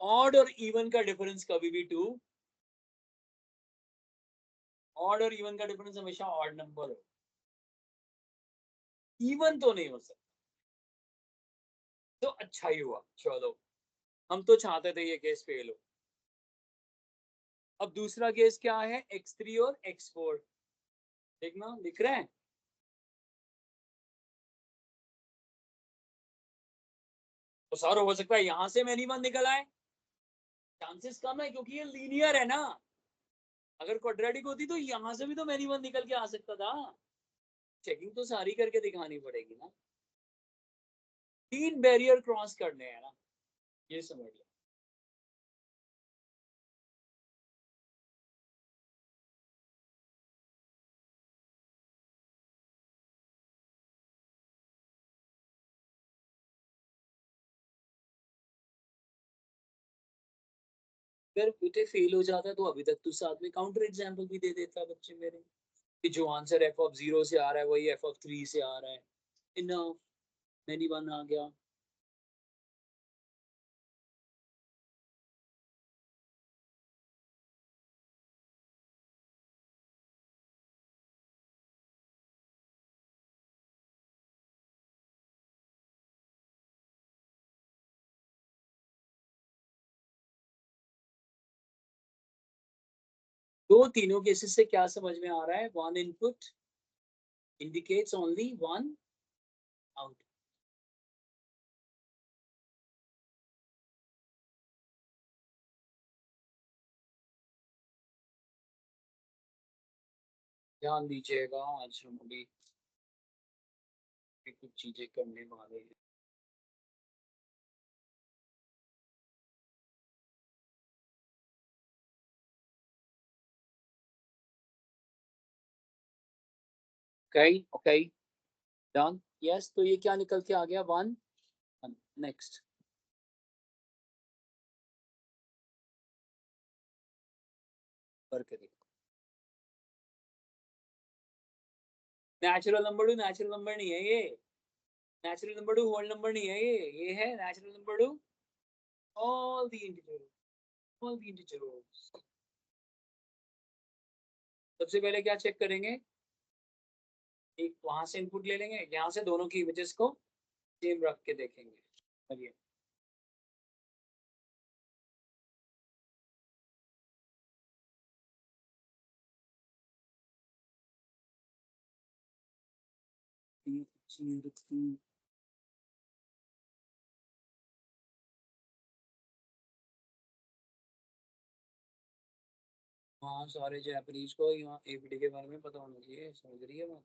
Odd और even का difference कभी भी 2, odd और even का difference हमेशा odd number हो, even तो नहीं हो सकता। तो अच्छा ही हुआ, चलो, हम तो चाहते थे ये केस फेल हो। अब दूसरा केस क्या है, x3 और x4, देखना लिख रहे हैं। तो सर हो सकता है यहां से मेरी वन निकल आए, चांसेस कम है क्योंकि ये लीनियर है ना। अगर क्वाड्रेटिक होती तो यहां से भी तो मेरी वन निकल के आ सकता था। चेकिंग तो सारी करके दिखानी पड़ेगी ना, 3 बैरियर क्रॉस करने हैं ना, ये समझ लो। अगर बेटे फेल हो जाता तो अभी तक तो साथ में काउंटर एग्जाम्पल भी दे देता बच्चे मेरे कि जो आंसर एफ ऑफ 0 से आ रहा है वही एफ ऑफ 3 से आ रहा है। इनफ, मैनी वन आ गया। दो तीनों केसेस से क्या समझ में आ रहा है? One input indicates only one out। ध्यान दीजिएगा, आज हम अभी कुछ चीजें करने वाले हैं। Okay okay, done. यस, तो ये क्या निकल के आ गया? वन। नेक्स्ट, करके देखो। Natural number to natural number नहीं है ये। Natural number to whole number नहीं है ये है natural number to all the integers, all the integers. सबसे पहले क्या चेक करेंगे? एक वहां से इनपुट ले लेंगे, यहाँ से दोनों की इमेजेस को सेम रख के देखेंगे। चलिए, हाँ, सारे जापानीज को यहाँ एपीडी के बारे में पता होना चाहिए, समझ रही है बात?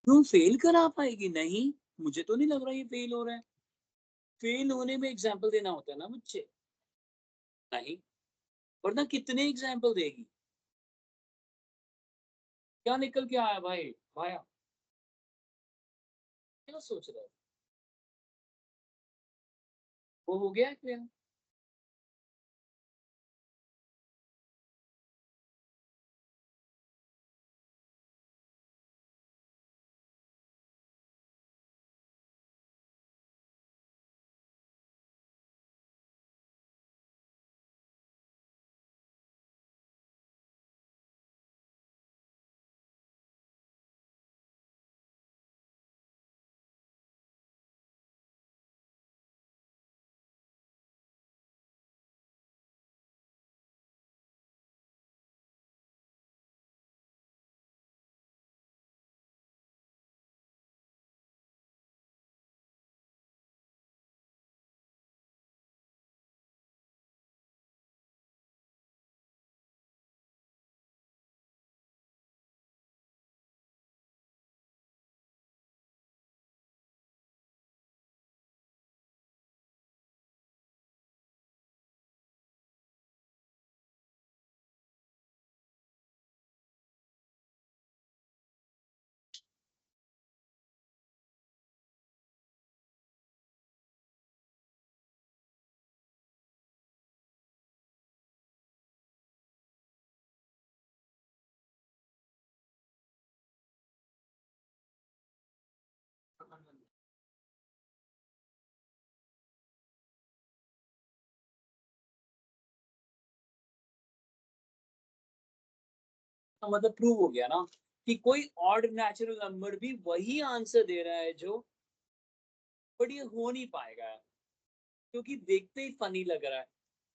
क्यों फेल करा पाएगी? नहीं, मुझे तो नहीं लग रहा ये फेल हो रहा है। फेल होने में एग्जाम्पल देना होता है ना बच्चे। नहीं, वरना कितने एग्जाम्पल देगी? क्या निकल के आया भाई? भाया, क्या सोच रहा है? वो हो गया क्या? मतलब प्रूव हो गया ना कि कोई ऑड नेचुरल नंबर भी वही आंसर दे रहा है जो, बट ये हो नहीं पाएगा क्योंकि देखते ही फनी लग रहा है।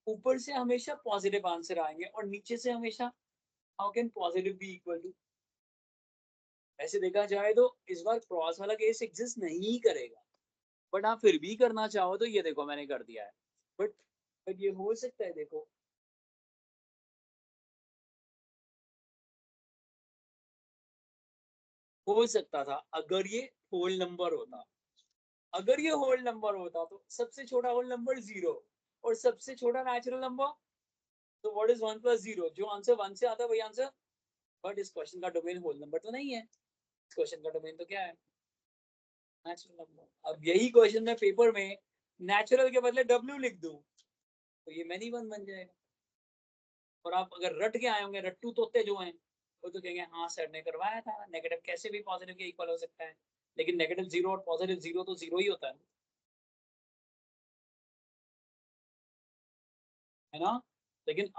ऊपर से हमेशा पॉजिटिव आंसर आएंगे और नीचे से हमेशा how can positive be equal to. ऐसे देखा जाए तो इस बार क्रॉस वाला केस एग्जिस्ट नहीं करेगा, बट आप फिर भी करना चाहो तो ये देखो मैंने कर दिया है। बट बट ये हो सकता है, देखो। हो सकता था अगर ये होल नंबर होता। अगर ये होल नंबर होता तो सबसे छोटा होल नंबर 0 और सबसे छोटा नेचुरल नंबर, तो व्हाट इज 1 + 0? जो आंसर 1 से आता है वही आंसर बट इस क्वेश्चन का डोमेन होल नंबर तो नहीं है, इस क्वेश्चन का डोमेन तो क्या है, नेचुरल नंबर। अब यही क्वेश्चन में पेपर में नेचुरल के बदले डब्ल्यू लिख दूं तो ये मैनी वन बन जाएगा। और आप अगर रट के आए होंगे, रट्टू तोते जो हैं, वो तो कहेंगे हाँ सर ने करवाया था, नेगेटिव कैसे भी पॉजिटिव के इक्वल हो सकता है, लेकिन नेगेटिव जीरो और पॉजिटिव जीरो तो जीरो ही होता है ना। लेकिन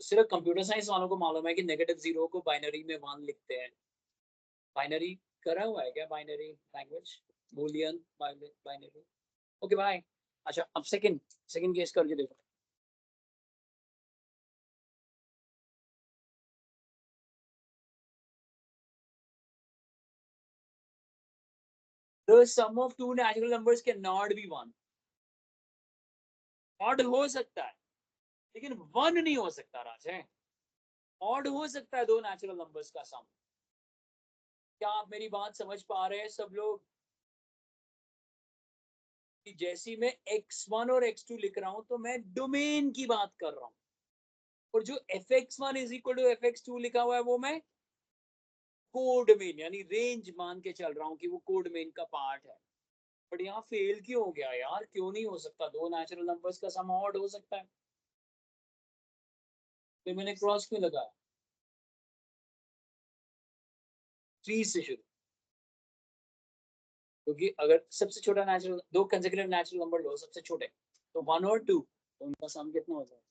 सिर्फ कंप्यूटर साइंस वालों को मालूम है कि नेगेटिव जीरो को बाइनरी में वन लिखते हैं। बाइनरी करा हुआ है क्या, binary language, boolean binary. Okay bye. अच्छा अब सेकंड सेकंड केस करके देखो। The sum of two natural numbers cannot be one। Odd हो सकता है लेकिन वन नहीं हो सकता राज है। ऑड हो सकता है दो नेचुरल नंबर्स का सम। क्या आप मेरी बात समझ पा रहे हैं सब लोग, कि जैसी मैं x1 और x2 लिख रहा हूं तो मैं डोमेन की बात कर रहा हूं, और जो fx1 is equal to fx2 लिखा हुआ है वो मैं कोडमेन यानी रेंज मान के चल रहा हूं कि वो कोडमेन का पार्ट है। बट यहाँ फेल क्यों हो गया यार, क्यों नहीं हो सकता, दो नेचुरल नंबर्स का सम ऑड हो सकता है, फिर मैंने क्रॉस क्यों लगाया, थ्री से शुरू, क्योंकि अगर सबसे छोटा नेचुरल, दो कंसेक्यूटिव नेचुरल नंबर लो सबसे छोटे, तो वन और टू, तो उनका सम कितना हो जाएगा।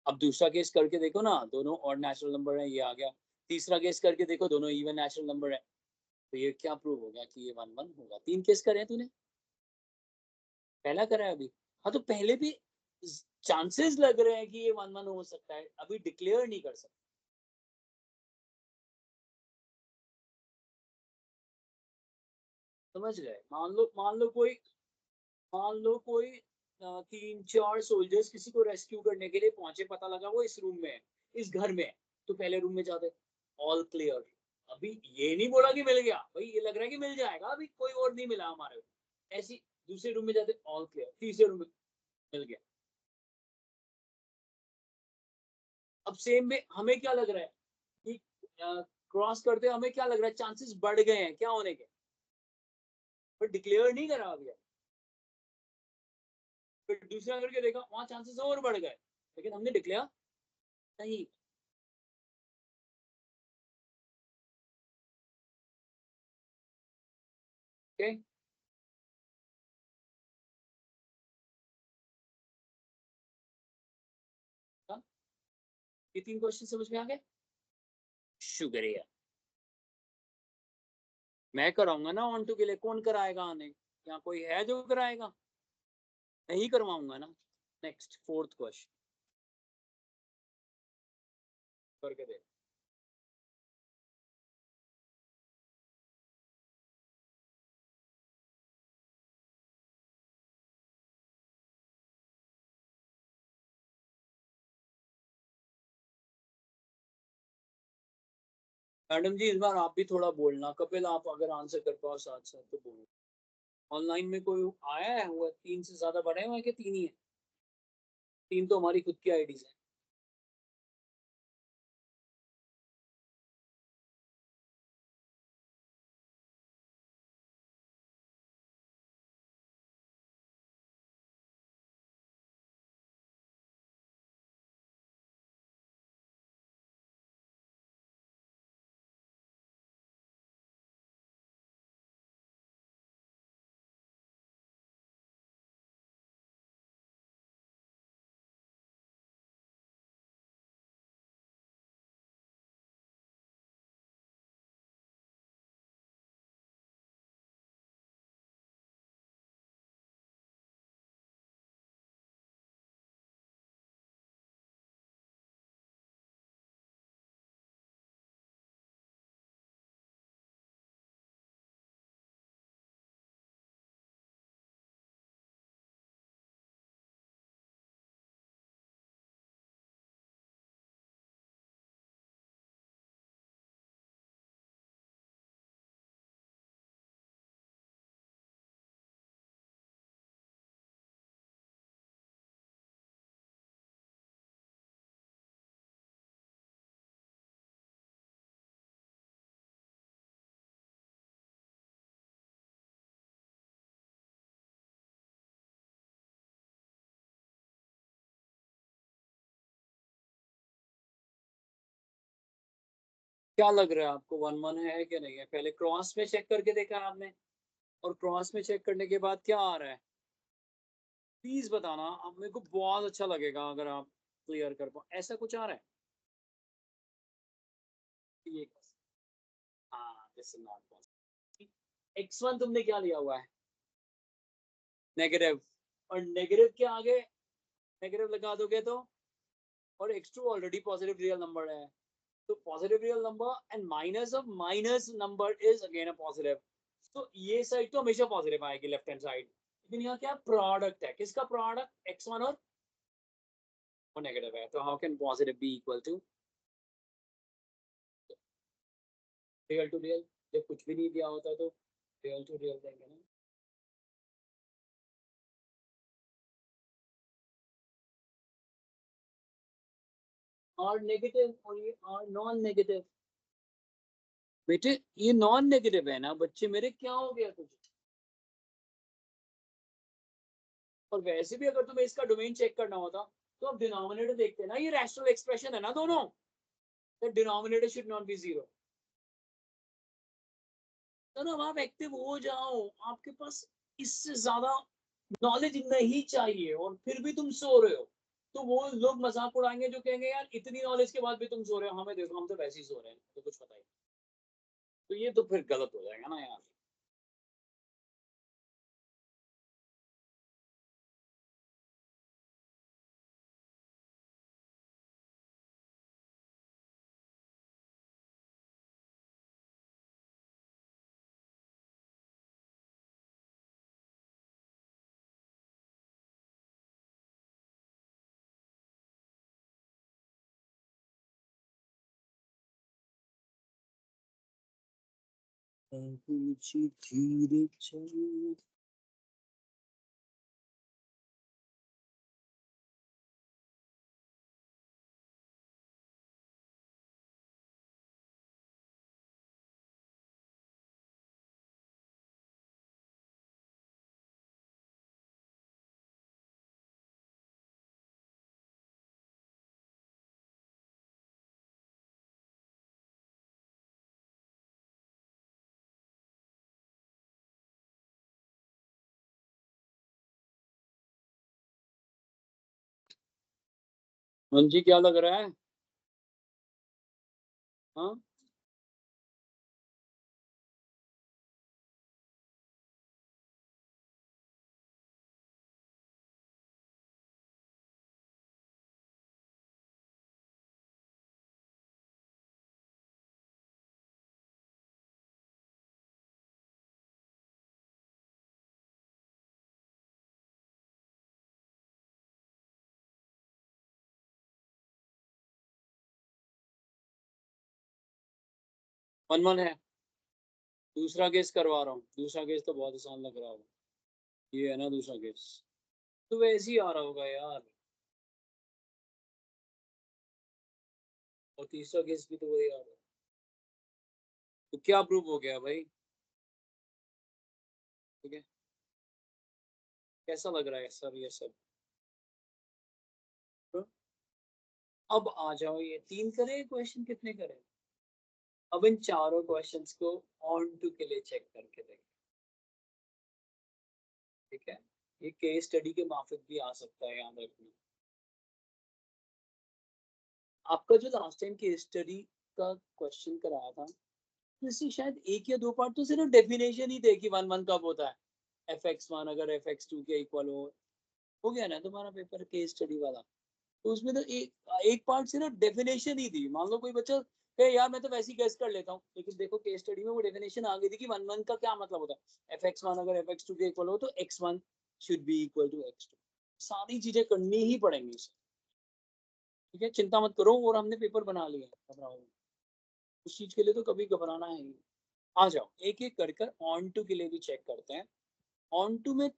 अब दूसरा केस करके देखो ना, दोनों और नेचुरल नंबर है, ये आ गया। तीसरा केस करके देखो, दोनों इवन नेचुरल नंबर है, तो ये क्या प्रूव हो गया कि ये वन वन होगा। तीन केस करे हैं तूने, पहला करा है अभी। हाँ तो पहले भी चांसेस लग रहे हैं कि ये वन वन हो सकता है, अभी डिक्लेयर नहीं कर सकते। समझ गए। मान लो कोई तीन चार सोल्जर्स किसी को रेस्क्यू करने के लिए पहुंचे, पता लगा वो इस रूम में है, इस घर में है, तो पहले रूम में जाते, ऑल क्लियर। अभी ये नहीं बोला कि मिल गया भाई, ये लग रहा है कि मिल जाएगा, अभी कोई और नहीं मिला हमारे को। ऐसी दूसरे रूम में जाते, ऑल क्लियर, तीसरे रूम में मिल गया। अब सेम में हमें क्या लग रहा है कि क्रॉस करते हमें क्या लग रहा है, चांसेस बढ़ गए हैं क्या होने के, पर डिक्लेयर नहीं करा अभी। फिर दूसरा करके देखा, वहां चांसेस और बढ़ गए, लेकिन हमने डिक्लेयर नहीं। ओके, ये तीन क्वेश्चन समझ में आ गए। शुक्रिया। मैं कराऊंगा ना ऑन टू के लिए, कौन कराएगा आने, यहाँ कोई है जो कराएगा, मैं ही करवाऊंगा ना। नेक्स्ट फोर्थ क्वेश्चन करके दे। मैडम जी इस बार आप भी थोड़ा बोलना, कपिल आप अगर आंसर कर पाओ साथ साथ तो बोलो। ऑनलाइन में कोई आया है, हुआ तीन से ज्यादा बने हुए हैं कि तीन ही है, तीन तो हमारी खुद की आईडीज है। क्या लग रहा है आपको 1-1 है कि नहीं है? पहले क्रॉस में चेक करके देखा है आपने? और क्रॉस में चेक करने के बाद क्या आ रहा है? प्लीज़ बताना, अब मेरे को बहुत अच्छा लगेगा अगर आप क्लियर कर पाओ। ऐसा कुछ आ रहा है? ये हाँ, this is not possible. x1 तुमने क्या लिया हुआ है? नेगेटिव। और नेगेटिव के आगे नेगेटिव लगा दोगे तो? और x2 already positive real number है। तो positive real number and minus of minus number is again a positive. तो ये साइड तो हमेशा पॉजिटिव आएगी, लेफ्ट हैंड साइड। लेकिन यहाँ क्या प्रोडक्ट है? किसका प्रोडक्ट? x1 और नेगेटिव है। तो how can positive be equal to real to real? जब कुछ भी नहीं दिया होता तो रियल टू रियल देंगे ना। और नेगेटिव और ये और नॉन नेगेटिव। बेटे ये नॉन नेगेटिव है ना बच्चे मेरे, क्या हो गया तुझे? और वैसे भी अगर तुम्हें इसका डोमेन चेक करना होता तो अब डिनोमिनेटर देखते ना, ये रैशनल एक्सप्रेशन है ना दोनों। The denominator should not be zero. तो ना आप एक्टिव हो जाओ, आपके पास इससे ज्यादा नॉलेज नहीं चाहिए और फिर भी तुम सो रहे हो। तो वो लोग मजाक उड़ाएंगे जो कहेंगे यार इतनी नॉलेज के बाद भी तुम सो रहे हो, हमें देखो हम तो वैसे ही सो रहे हैं, तो कुछ पता ही नहीं। तो ये तो फिर गलत हो जाएगा ना यार। धीरे चल। हाँ जी, क्या लग रहा है? हाँ, 1-1 है। दूसरा केस करवा रहा हूँ, दूसरा केस तो बहुत आसान लग रहा होगा। ये है ना दूसरा केस, तो वैसे ही आ रहा होगा यार। और तीसरा केस भी तो वही आ रहा है। तो क्या प्रूव हो गया भाई? ठीक है, कैसा लग रहा है सर ये सब? तो अब आ जाओ, ये 3 करे क्वेश्चन, कितने करे? अब इन चारों क्वेश्चंस को ऑन टू के लिए चेक करके देखें। ठीक है, ये केस स्टडी के माफिक भी आ सकता है, याद रखना। आपका जो लास्ट टाइम केस स्टडी का क्वेश्चन कराया था, तो इससे शायद एक या दो पार्ट तो सिर्फ डेफिनेशन ही थे कि 1-1 कब होता है। fx1 अगर fx2 के इक्वल हो गया ना तुम्हारा पेपर केस स्टडी वाला। तो उसमें तो एक पार्ट सिर्फ डेफिनेशन ही थी। मान लो कोई बच्चा कहे यार मैं तो वैसे ही गेस कर लेता हूँ, लेकिन देखो केस स्टडी में वो डेफिनेशन आ गई थी कि 1-1 का क्या मतलब होता है। fx1 अगर fx2 के इक्वल हो तो x1 should be equal to x2। सारी चीजें करनी ही पड़ेंगी इसे। ठीक है, चिंता मत करो, और हमने पेपर बना लिया है, घबराओ मत। उस चीज के लिए तो कभी घबराना है ही। आ जाओ एक एक कर कर ऑन टू के लिए भी चेक करते हैं। ऑन टू में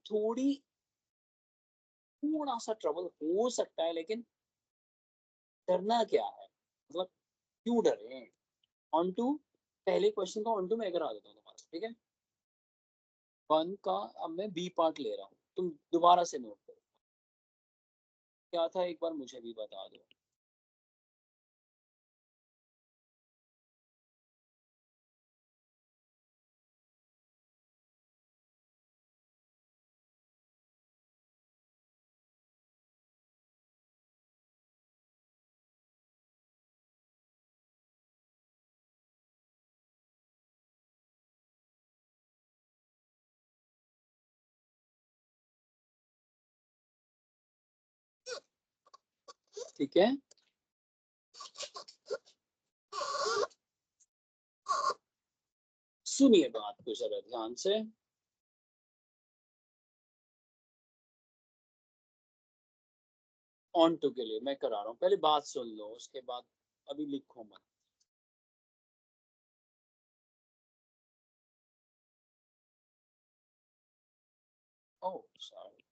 थोड़ा सा ट्रबल हो सकता है, लेकिन डरना क्या है, मतलब क्यों डरे? ऑन टू, पहले क्वेश्चन का ऑन टू मैं करा देता हूँ तुम्हारा, ठीक है? 1 का अब मैं बी पार्ट ले रहा हूँ, तुम दोबारा से नोट करो क्या था, एक बार मुझे भी बता दो। ठीक है, सुनिए बात को जरा ध्यान से। ऑन टू के लिए मैं करा रहा हूँ, पहले बात सुन लो उसके बाद अभी लिखो मत। Oh sorry,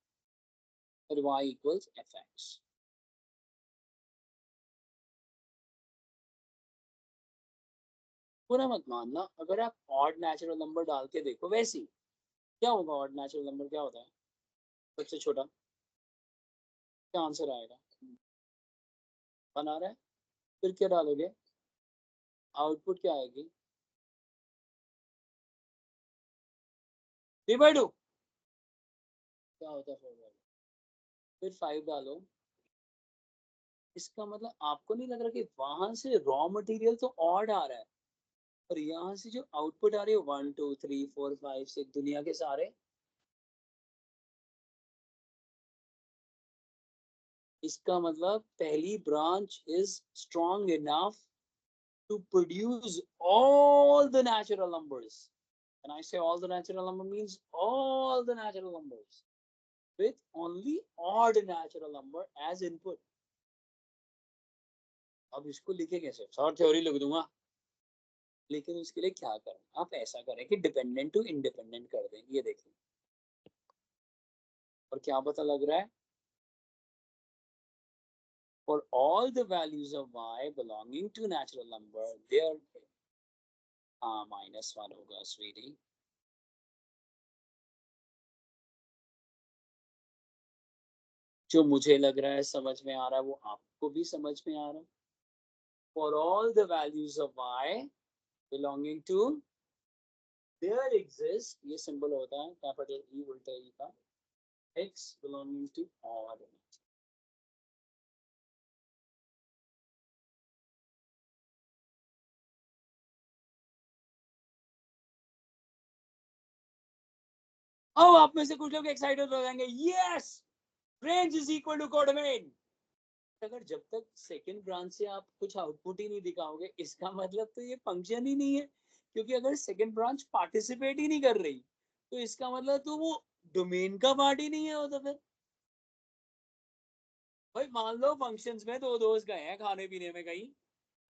y equals fx। पूरा मत मानना, अगर आप ऑड नेचुरल नंबर डाल के देखो वैसे ही क्या होगा। ऑड नेचुरल नंबर क्या होता है? सबसे छोटा। क्या आंसर आएगा? बना रहा है। फिर क्या डालोगे? आउटपुट क्या आएगी? डिवाइड हो, क्या होता है? फिर 5 डालो। इसका मतलब आपको नहीं लग रहा कि वहां से रॉ मटेरियल तो ऑड आ रहा है, और यहाँ से जो आउटपुट आ रही है 1 2 3 4 5 6 दुनिया के सारे, इसका मतलब पहली branch is strong enough to produce all the natural numbers. When I say all the natural number means all the natural numbers with only odd natural number as input. अब इसको लिखे कैसे? सर थ्योरी लिख दूंगा, लेकिन उसके लिए क्या करें? आप ऐसा करें कि डिपेंडेंट टू इंडिपेंडेंट कर दें। ये देखिए, और क्या पता लग रहा है? For all the values of y belonging to natural number, there -1 होगा sweetie। जो मुझे लग रहा है समझ में आ रहा है वो आपको भी समझ में आ रहा है। For all the values of y belonging to, there exists, ये सिंबल होता है कैपिटल ई उल्टा ई का, x belonging to odd। अब आप में से कुछ लोग एक्साइटेड हो जाएंगे, yes range is equal to codomain. अगर जब तक सेकंड ब्रांच से आप कुछ आउटपुट ही नहीं दिखाओगे, इसका मतलब तो ये फंक्शन ही नहीं है। क्योंकि अगर सेकंड ब्रांच पार्टिसिपेट ही नहीं कर रही, तो इसका मतलब तो वो डोमेन का पार्ट ही नहीं है। वो तो फिर भाई मान लो फंक्शंस में दो दोस्त गए हैं खाने पीने में कहीं,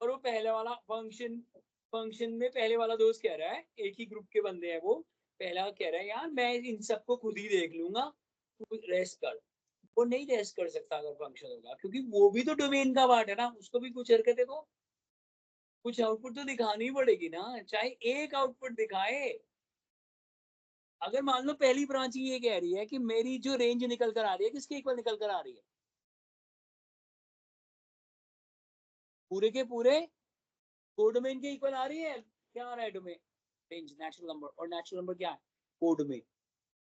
और वो पहले वाला फंक्शन में पहले वाला दोस्त कह रहा है, एक ही ग्रुप के बंदे हैं वो, पहला कह रहा है यार मैं इन सबको खुद ही देख लूंगा, तू रेस्ट कर। वो नहीं रेस्ट कर सकता अगर फंक्शन होगा, क्योंकि वो भी तो डोमेन का पार्ट है ना, उसको भी कुछ हरकतें को कुछ आउटपुट तो दिखानी पड़ेगी ना, चाहे एक आउटपुट दिखाए। अगर मान लो पहली ब्रांच ये कह रही है कि मेरी जो रेंज निकल कर आ रही है किसके इक्वल निकल कर आ रही है? पूरे के पूरे कोडोमेन के इक्वल आ रही है। क्या आ रहा है डोमेन? रेंज नेचुरल नंबर, और नेचुरल नंबर क्या है? कोडोमेन।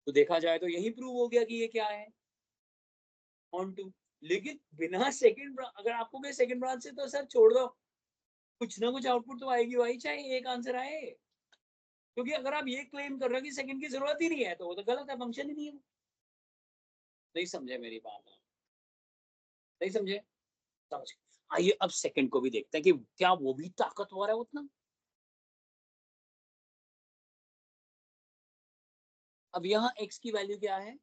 तो देखा जाए तो यही प्रूव हो गया कि ये क्या है, ऑन टू। लेकिन बिना सेकंड, अगर आपको कहे सेकंड ब्रांच से, तो सर छोड़ दो, कुछ ना कुछ आउटपुट तो आएगी भाई, चाहे एक आंसर आए। क्योंकि अगर आप ये क्लेम कर रहे हो कि सेकंड की जरूरत ही नहीं है, तो वो तो गलत है, फंक्शन ही नहीं है। नहीं समझे मेरी बात? नहीं समझे? समझ। आइए अब सेकंड को भी देखते हैं कि क्या वो भी ताकतवर है उतना। अब यहाँ x की वैल्यू क्या है?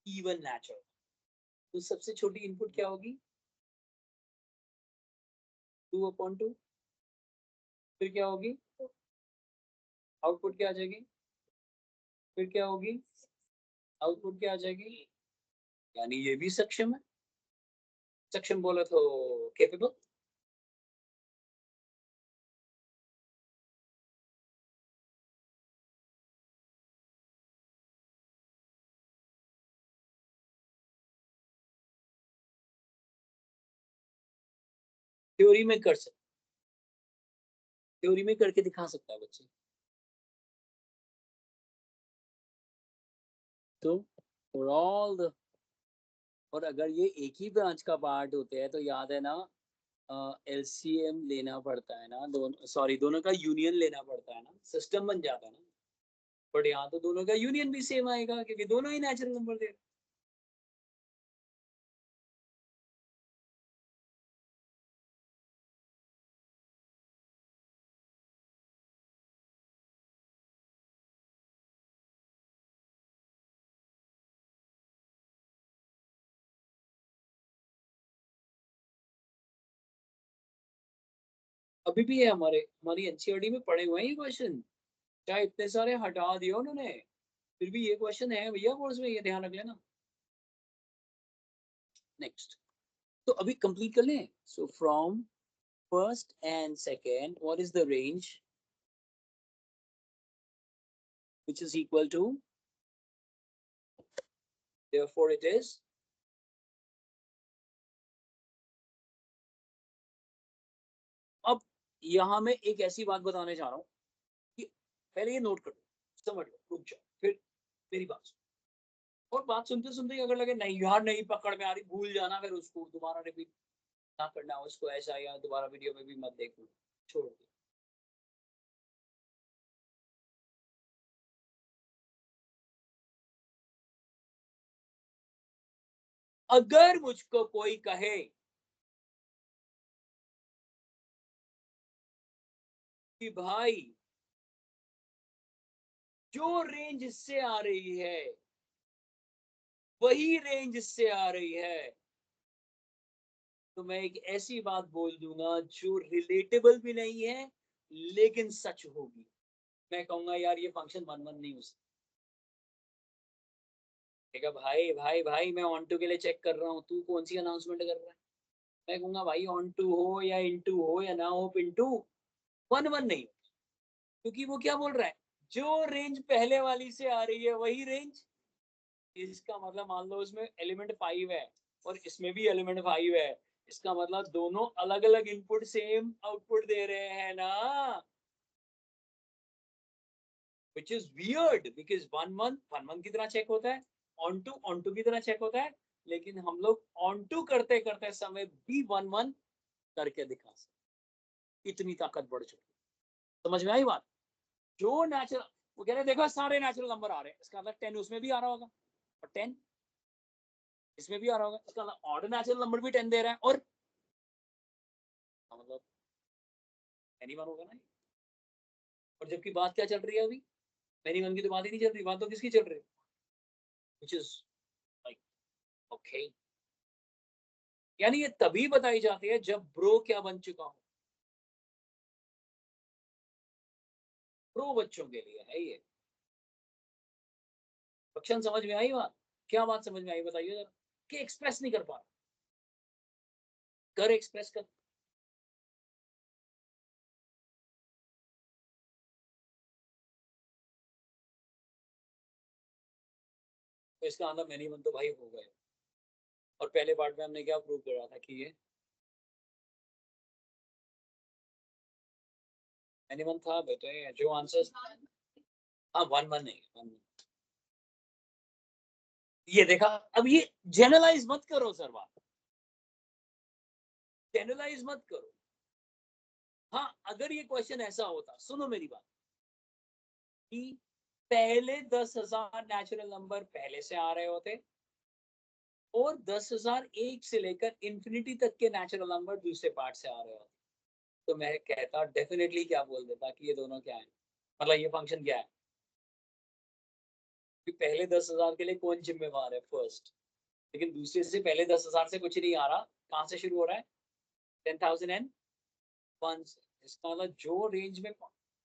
Even natural. तो सबसे छोटी इनपुट क्या होगी? 2/2। फिर क्या होगी? आउटपुट क्या आ जाएगी? फिर क्या होगी? आउटपुट क्या आ जाएगी? यानी ये भी सक्षम है। सक्षम बोला तो केपेबल। थ्योरी में कर सकते, थ्योरी में करके दिखा सकता है बच्चे। तो फॉर ऑल द, और अगर ये एक ही ब्रांच का पार्ट होते हैं तो याद है ना, एलसीएम लेना पड़ता है ना, दोनों, सॉरी दोनों का यूनियन लेना पड़ता है ना, सिस्टम बन जाता है ना। बट यहाँ तो दोनों का यूनियन भी सेम आएगा, क्योंकि दोनों ही नेचुरल नंबर थे। अभी भी है हमारी एनसीईआरटी में पड़े हुए हैं ये क्वेश्चन, चाहे इतने सारे हटा दिए उन्होंने, फिर भी ये क्वेश्चन है भैया कोर्स में, ये ध्यान रख लेना। नेक्स्ट, तो अभी कंप्लीट कर लें। So from first and second what is the range which is equal to, therefore it is, अब यहां मैं एक ऐसी बात बताने जा रहा हूं कि पहले ये नोट कर लो, समझ लो, रुक जाओ, फिर मेरी बात सुनो। और बात सुनते सुनते ही अगर लगे नहीं यार नहीं पकड़ में आ रही, भूल जाना, फिर उसको दोबारा रिपीट ना करना, उसको ऐसा या दोबारा वीडियो में भी मत देखना, छोड़ दो। अगर मुझको कोई कहे कि भाई जो रेंज इससे आ रही है वही रेंज इससे आ रही है, तो मैं एक ऐसी बात बोल दूंगा जो रिलेटेबल भी नहीं है लेकिन सच होगी। मैं कहूंगा यार ये फंक्शन वन वन नहीं हो सकता। ठीक है भाई भाई भाई, मैं ऑन टू के लिए चेक कर रहा हूँ, तू कौन सी अनाउंसमेंट कर रहा है? मैं कहूंगा भाई ऑन टू हो या इन टू हो या ना हो, पिंटू वन वन नहीं, क्योंकि वो क्या बोल रहा है, जो रेंज पहले वाली से आ रही है वही रेंज। इसका मतलब मान लो इसमें एलिमेंट 5 है और इसमें भी एलिमेंट 5 है, इसका मतलब दोनों अलग अलग इनपुट सेम आउटपुट दे रहे हैं ना, which is weird because one one की तरह चेक होता है, ऑन टू की तरह चेक होता है, लेकिन हम लोग ऑन टू करते करते समय भी वन वन करके दिखा सकते, इतनी ताकत बढ़ चुकी। समझ में आई बात? जो नेचुरल, वो कह रहे देखो सारे नेचुरल नंबर आ रहे हैं, इसका मतलब 10 उसमें भी आ रहा होगा और 10 इसमें भी आ रहा होगा, इसका मतलब ऑड नेचुरल नंबर भी 10 दे रहा है, और मतलब एनी वन होगा ना। और जबकि बात क्या चल रही है अभी, एनी वन की तो बात ही नहीं चल रही, बात तो किसकी चल रही है, व्हिच इज लाइक ओके। यानी ये तभी बताई जाती है जब ब्रो क्या बन चुका हो, प्रो बच्चों के लिए है ये क्वेश्चन। समझ में आई बात? क्या बात समझ में आई बताइए जरा, कि एक्सप्रेस नहीं कर पा रहा, कर एक्सप्रेस कर। तो इसका मतलब मैनी मन तो भाई हो गए। और पहले पार्ट में हमने क्या प्रूव करा था कि ये मैनी मन था बेटे, जो आंसर, हाँ वन वन नहीं वन वन। ये देखा, अब ये जनरलाइज मत करो सर, बात जनरलाइज मत करो। हाँ अगर ये क्वेश्चन ऐसा होता, सुनो मेरी बात, कि पहले 10,000 नेचुरल नंबर पहले से आ रहे होते और 10,001 से लेकर इंफिनिटी तक के नेचुरल नंबर दूसरे पार्ट से आ रहे होते, तो मैं कहता डेफिनेटली क्या बोल देता कि ये दोनों क्या है, मतलब ये फंक्शन क्या है, कि पहले 10,000 के लिए कौन जिम्मेवार है फर्स्ट, लेकिन दूसरे से पहले 10,000 से कुछ नहीं आ रहा, कहाँ से शुरू हो रहा है, 10,001 से। इसका मतलब जो रेंज में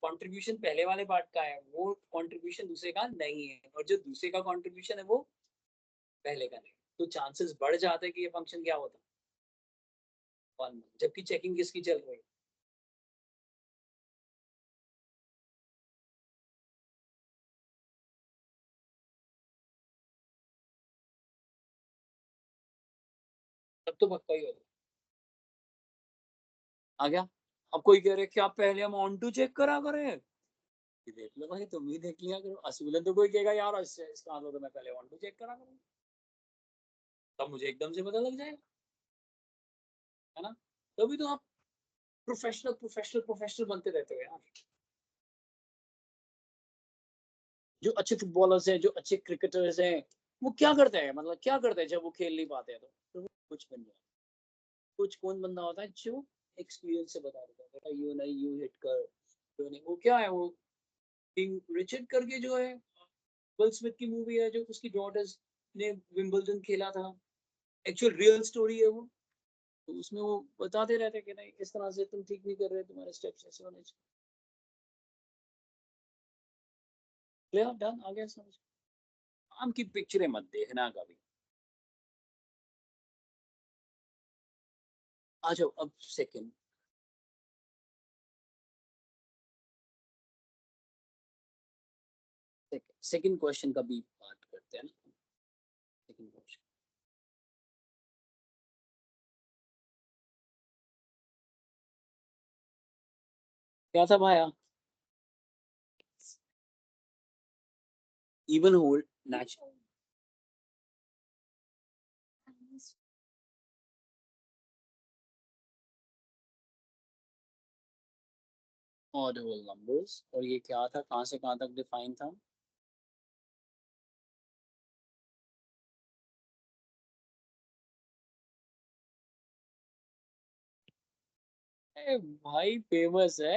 कंट्रीब्यूशन पहले वाले पार्ट का है वो कंट्रीब्यूशन दूसरे का नहीं है, और जो दूसरे का कंट्रीब्यूशन है वो पहले का नहीं, तो चांसेस बढ़ जाते हैं कि ये फंक्शन क्या होता है वन, जबकि चेकिंग किसकी चल रही है, तब तो पक्का ही होगा। आ गया? अब कोई कह रहे क्या पहले हम ऑन टू चेक करा करें, कि देख लो भाई, तुम भी देख लिया करो, असूलन तो कोई कहेगा यार इससे इसका मतलब तो मैं पहले ऑन टू चेक करा करूँ, तब मुझे एकदम से पता लग जाएगा, है ना? तभी तो आप प्रोफेशनल प्रोफेशनल प्रोफेशनल बनते रहते हो यार। जो अच्छे फुटबॉलर्स हैं, जो अच्छे क्रिकेटर्स हैं, वो क्या करते हैं, मतलब क्या करते हैं जब वो खेल नहीं पाते हैं, तो वो कुछ बन जाए, कुछ कौन बंदा होता है जो एक्सपीरियंस से बता देता है बेटा यू नहीं यू हिट कर, तो नहीं, वो क्या है, वो किंग रिचर्ड करके जो है, विल स्मिथ की मूवी है, जो उसकी डॉटर्स ने विंबलडन खेला था, एक्चुअल रियल स्टोरी है वो। तो उसमें वो बताते रहते कि नहीं इस तरह से तुम ठीक नहीं कर रहे, तुम्हारे स्टेप्स ऐसे होने चाहिए। क्लियर, डन, आ गया समझ। आम की पिक्चरें मत देखना कभी। आ जाओ अब सेकंड। सेकंड क्वेश्चन का भी बात करते हैं ना। सेकंड क्वेश्चन क्या था भाया? Even hold natural odd whole numbers, और ये क्या था, कहाँ से कहाँ तक डिफाइन था? ए भाई फेमस है।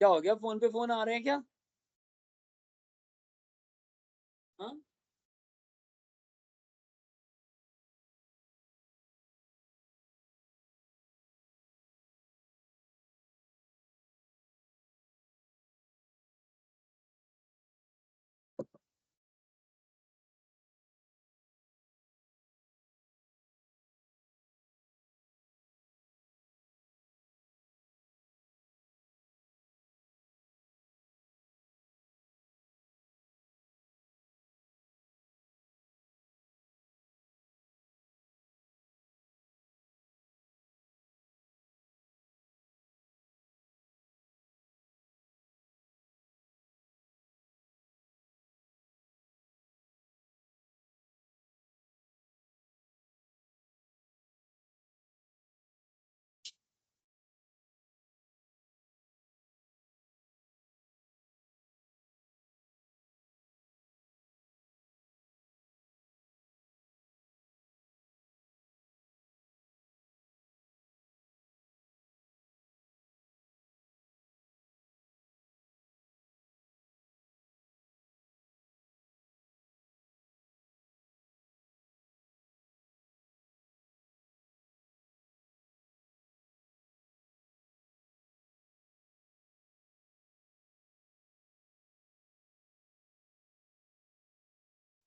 क्या हो गया, फोन पे फोन आ रहे हैं क्या? हाँ,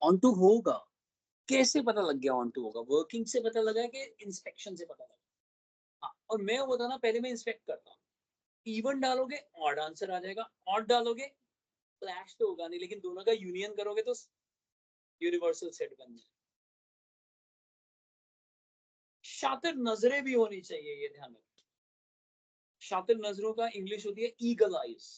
ऑन टू होगा। कैसे पता लग गया ऑन टू होगा? वर्किंग से पता लगा कि इंस्पेक्शन से पता लगा? हाँ, और मैं वो था ना, पहले मैं इंस्पेक्ट करता हूँ। इवन डालोगे ऑड आंसर आ जाएगा, ऑड डालोगे क्लैश तो होगा नहीं, लेकिन दोनों का यूनियन करोगे तो यूनिवर्सल सेट बन जाए। शातिर नजरें भी होनी चाहिए, ये ध्यान रखो। शातिर नजरों का इंग्लिश होती है ईगल आइज।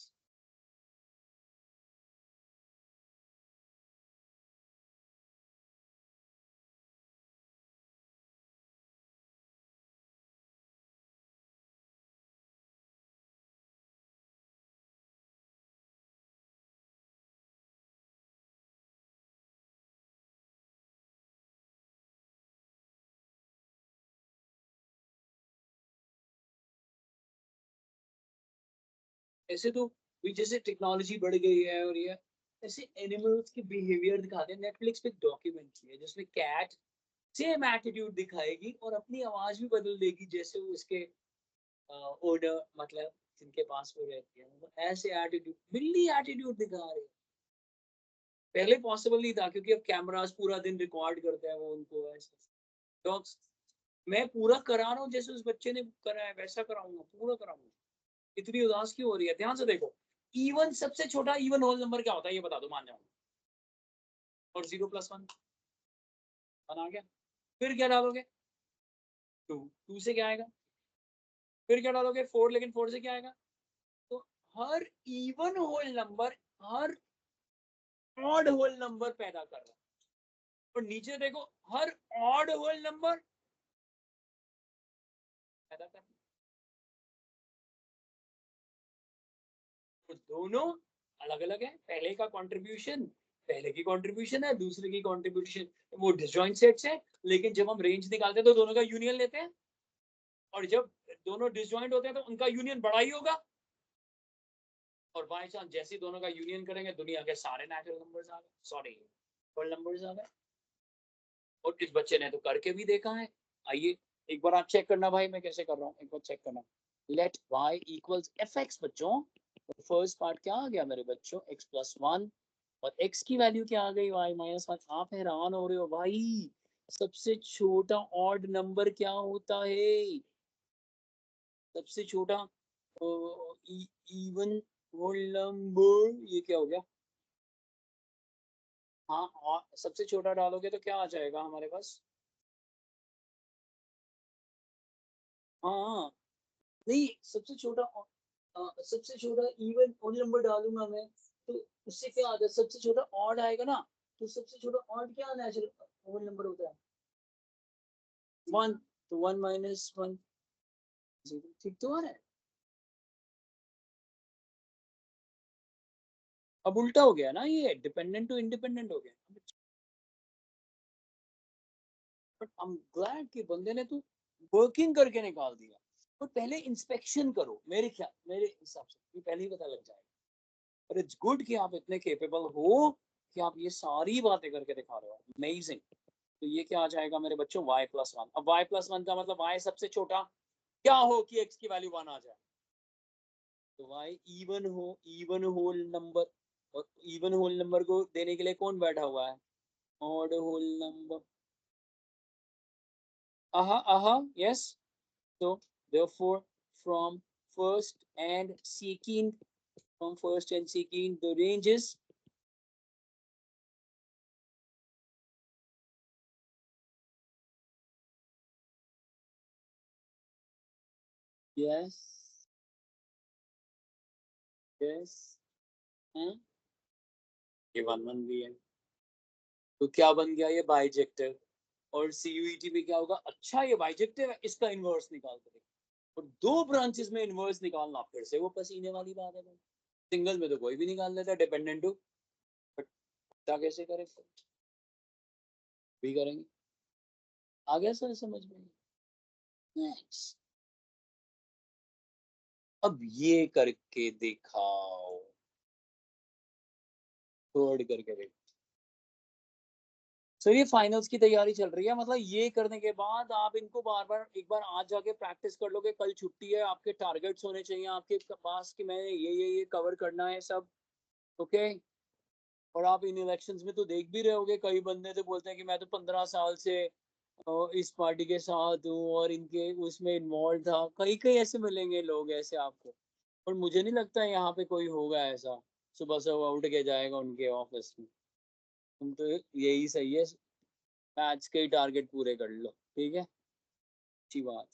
ऐसे तो जैसे टेक्नोलॉजी बढ़ गई है और ये ऐसे एनिमल्स के बिहेवियर दिखाते हैं। नेटफ्लिक्स पे डॉक्यूमेंट्री है जिसमें कैट सेम एटीट्यूड दिखाएगी और अपनी आवाज भी बदल देगी जैसे वो उसके ओनर, मतलब जिनके पास वो रहती है, मतलब ऐसे एटीट्यूड, बिल्ली एटीट्यूड दिखा रहे हैं। पहले पॉसिबल नहीं था क्योंकि अब कैमरास पूरा दिन रिकॉर्ड करते हैं वो उनको ऐसे। डॉग्स, मैं पूरा करा रहा हूँ जैसे उस बच्चे ने करा है वैसा कराऊंगा, पूरा कराऊंगा। इतनी उदास क्यों हो रही है? ध्यान से देखो। इवन सबसे छोटा इवन होल नंबर क्या होता है ये बता दो, मान जाऊंगा। और 0+1 1 आ गया। फिर क्या डालोगे? 2, 2 से क्या आएगा? फिर क्या डालोगे? 4, लेकिन 4 से क्या आएगा? तो हर इवन होल नंबर हर ऑड होल नंबर पैदा कर रहा है। और नीचे देखो, हर ऑड होल नंबर पैदा कर रहा है। तो दोनों अलग अलग है। पहले का कंट्रीब्यूशन, पहले की कंट्रीब्यूशन है, दूसरे की कंट्रीब्यूशन वो डिसजॉइंट सेट्स है। लेकिन जब हम रेंज निकालते हैं तो दोनों का यूनियन लेते हैं, और जब दोनों डिसजॉइंट होते हैं तो उनका यूनियन बड़ा ही होगा। और बाई चांस जैसे ही दोनों का यूनियन करेंगे, दुनिया के सारे नेचुरल नंबर्स आ गए, सॉरी होल नंबर्स आ गए। और इस बच्चे ने तो करके भी देखा है। आइए एक बार आप चेक करना भाई मैं कैसे कर रहा हूँ, एक बार चेक करना। लेट y इक्वल्स fx बच्चों, फर्स्ट पार्ट क्या आ गया मेरे बच्चों, x+1, और x की वैल्यू क्या आ गई, y-1। आप हैरान हो रहे हो भाई, सबसे छोटा ऑड नंबर क्या होता है, सबसे छोटा इवन होल नंबर, ये क्या हो गया। हाँ, और सबसे छोटा डालोगे तो क्या आ जाएगा हमारे पास। हाँ नहीं, सबसे छोटा इवन होल नंबर डालूंगा मैं, तो उससे क्या आता है, सबसे छोटा ऑड आएगा ना, तो सबसे छोटा ऑड क्या नेचुरल होल नंबर होता है, 1। तो 1 - 1 0, ठीक तो आ रहा है। अब उल्टा हो गया ना, ये डिपेंडेंट टू इंडिपेंडेंट हो गया। बट आई एम ग्लैड कि बंदे ने तो वर्किंग करके निकाल दिया। तो पहले इंस्पेक्शन करो, मेरे हिसाब से ये पहले ही पता लग जाएगा। और इट्स गुड कि आप इतने केपेबल हो कि आप ये सारी बातें करके दिखा रहे हो, अमेजिंग। तो ये क्या आ जाएगा मेरे बच्चों, y+1। अब y+1 का मतलब y सबसे छोटा क्या हो कि x की वैल्यू 1 आ जाए, तो y इवन होल नंबर, और इवन होल नंबर को देने के लिए कौन बैठा हुआ है, odd whole number. Yes. So therefore from first and second, the range is yes, yes, हाँ? ये 1 1 भी है, तो क्या बन गया ये बाइजेक्टिव। और CUET में क्या होगा, अच्छा ये बाइजेक्टिव है, इसका इनवर्स निकाल कर देखो। और दो ब्रांचेस में इनवर्स निकालना फिर से वो पसीने वाली बात है भाई। सिंगल में तो कोई भी निकाल लेता है डिपेंडेंट टू, बट क्या कैसे करें, भी करेंगे। आ गया सर समझ में। नेक्स्ट, अब ये करके दिखाओ, थर्ड करके देखो। सर ये फाइनल्स की तैयारी चल रही है, मतलब ये करने के बाद आप इनको बार बार एक बार आज जाके प्रैक्टिस कर लोगे, कल छुट्टी है, आपके टारगेट्स होने चाहिए आपके पास कि मैंने ये कवर करना है सब, ओके। और आप इन इलेक्शंस में तो देख भी रहे होगे, कई बंदे तो बोलते हैं कि मैं तो 15 साल से इस पार्टी के साथ हूँ और इनके उसमें इन्वॉल्व था, कई कई ऐसे मिलेंगे लोग ऐसे आपको। और मुझे नहीं लगता यहाँ पे कोई होगा ऐसा सुबह सुबह उठ के जाएगा उनके ऑफिस में। तुम तो यही सही है, मैच के ही टारगेट पूरे कर लो, ठीक है, अच्छी बात।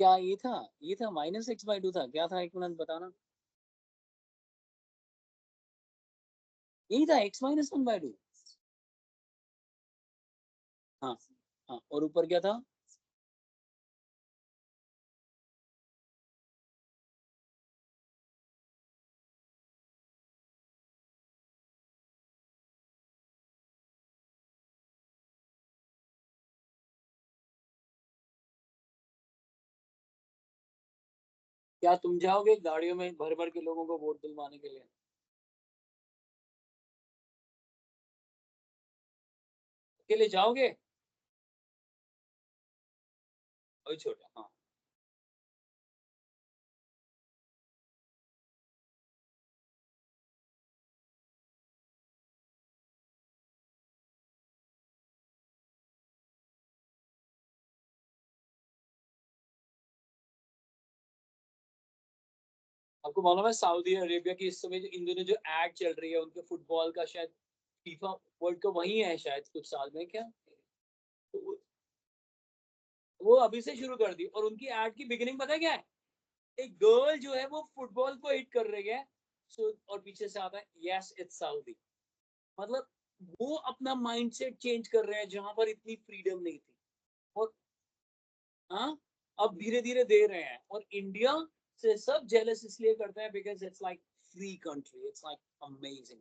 क्या ये था -x/2 था, क्या था एक मिनट बताना। यही था x-1/2। हाँ, हाँ, और ऊपर क्या था, क्या तुम जाओगे गाड़ियों में भर भर के लोगों को वोट दिलवाने के लिए, अकेले जाओगे, वही छोटा, हाँ। आपको मालूम है सऊदी अरेबिया की इस समय जो इन दिनों जो एड चल रही है उनके फुटबॉल का, शायद फीफा वर्ल्ड कप वही है शायद कुछ साल में क्या, तो वो अभी से शुरू कर दी, और उनकी एड की बिगिनिंग पता है क्या है, एक गर्ल जो है वो फुटबॉल को हिट कर रही है, सो और पीछे से आता है यस इट्स सऊदी। मतलब वो अपना माइंडसेट चेंज कर रहे हैं जहां पर इतनी फ्रीडम नहीं थी। और हाँ, अब धीरे धीरे दे रहे हैं, और इंडिया से सब जेलस इसलिए करते हैं because it's like free country, it's like amazing.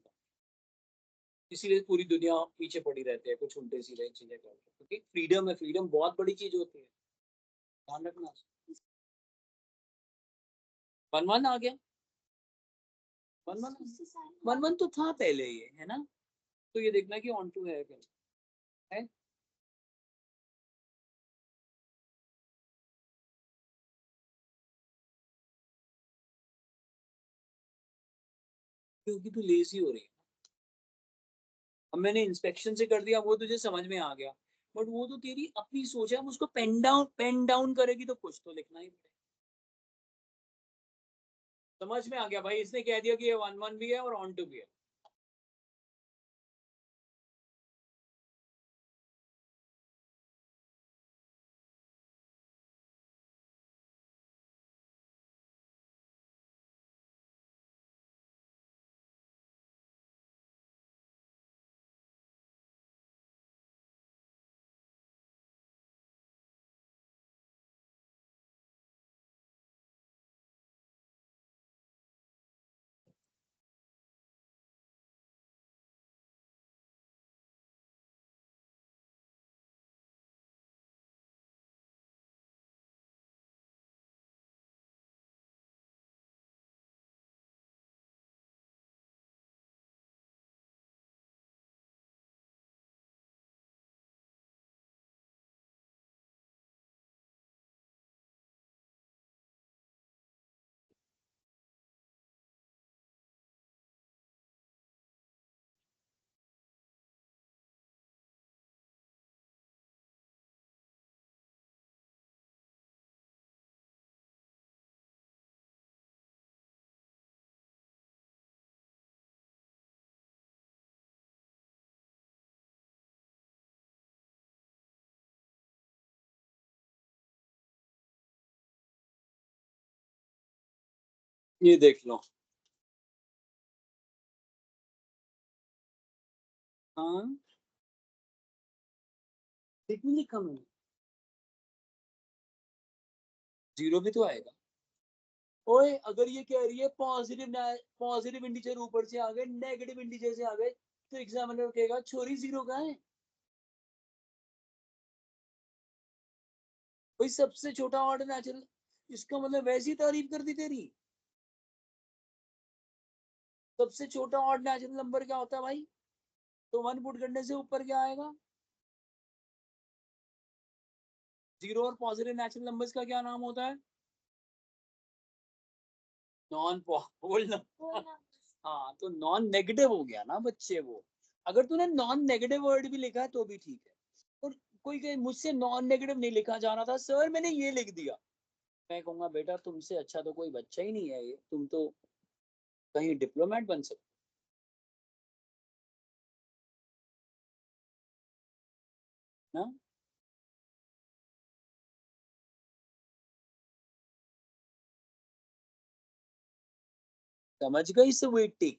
इसीलिए पूरी दुनिया पीछे पड़ी रहती है कुछ उल्टे सीधे चीजें करके, क्योंकि फ्रीडम है, फ्रीडम बहुत बड़ी चीज होती है, ध्यान रखना। 1 1 आ गया। वन वन तो था पहले ये, है ना? तो ये देखना कि ऑन टू है क्या, है? क्योंकि तू लेजी हो रही है। अब मैंने इंस्पेक्शन से कर दिया, वो तुझे समझ में आ गया, बट वो तो तेरी अपनी सोच है। अब उसको पेन डाउन करेगी तो कुछ तो लिखना ही पड़ेगा। समझ में आ गया भाई, इसने कह दिया कि ये वन वन भी है और ऑन टू भी है। ये देख लो। हाँ, कितनी लिखा मैंने? जीरो भी तो आएगा। ओए, अगर ये कह रही है पॉजिटिव इंटीजर ऊपर से आ गए, नेगेटिव इंटीजर से आ गए, तो एग्जामिनर कहेगा छोरी जीरो कहाँ है? भाई सबसे छोटा ऑर्डर नेचुरल, इसका मतलब वैसी तारीफ कर दी तेरी। सबसे छोटा ऑड नेचुरल नंबर क्या होता है भाई? तो वन पुट करने से ऊपर क्या आएगा? जीरो। और पॉजिटिव नेचुरल नंबर्स का क्या नाम होता है? Non whole number. हाँ, तो नॉन नेगेटिव हो गया ना बच्चे वो। अगर तूने नॉन नेगेटिव वर्ड भी लिखा है तो भी ठीक है। और कोई कहे मुझसे नॉन नेगेटिव नहीं लिखा जाना था सर, मैंने ये लिख दिया। मैं कहूंगा बेटा तुमसे अच्छा तो कोई बच्चा ही नहीं है ये, तुम तो कहीं डिप्लोमेट बन सकते ना। समझ गई स्वीटी?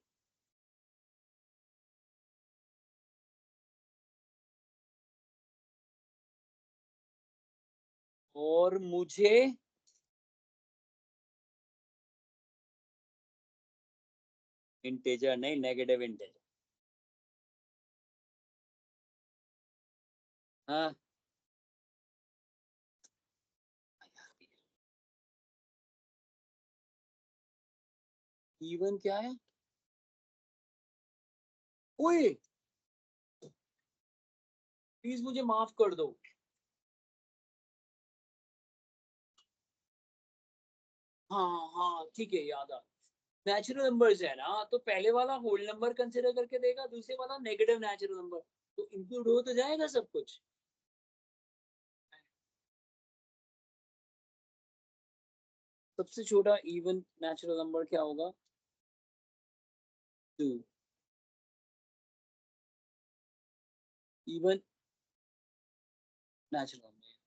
और मुझे इंटेजर नहीं, नेगेटिव इंटेजर। हाँ, इवन क्या है? ओए, प्लीज मुझे माफ कर दो। हाँ हाँ ठीक है, याद आ। नेचुरल नंबर्स है ना, तो पहले वाला होल नंबर कंसिडर करके देगा, दूसरे वाला नेगेटिव नेचुरल नंबर, तो इंक्लूड हो तो जाएगा सब कुछ। सबसे छोटा इवन नेचुरल नंबर क्या होगा? टू। Even natural number.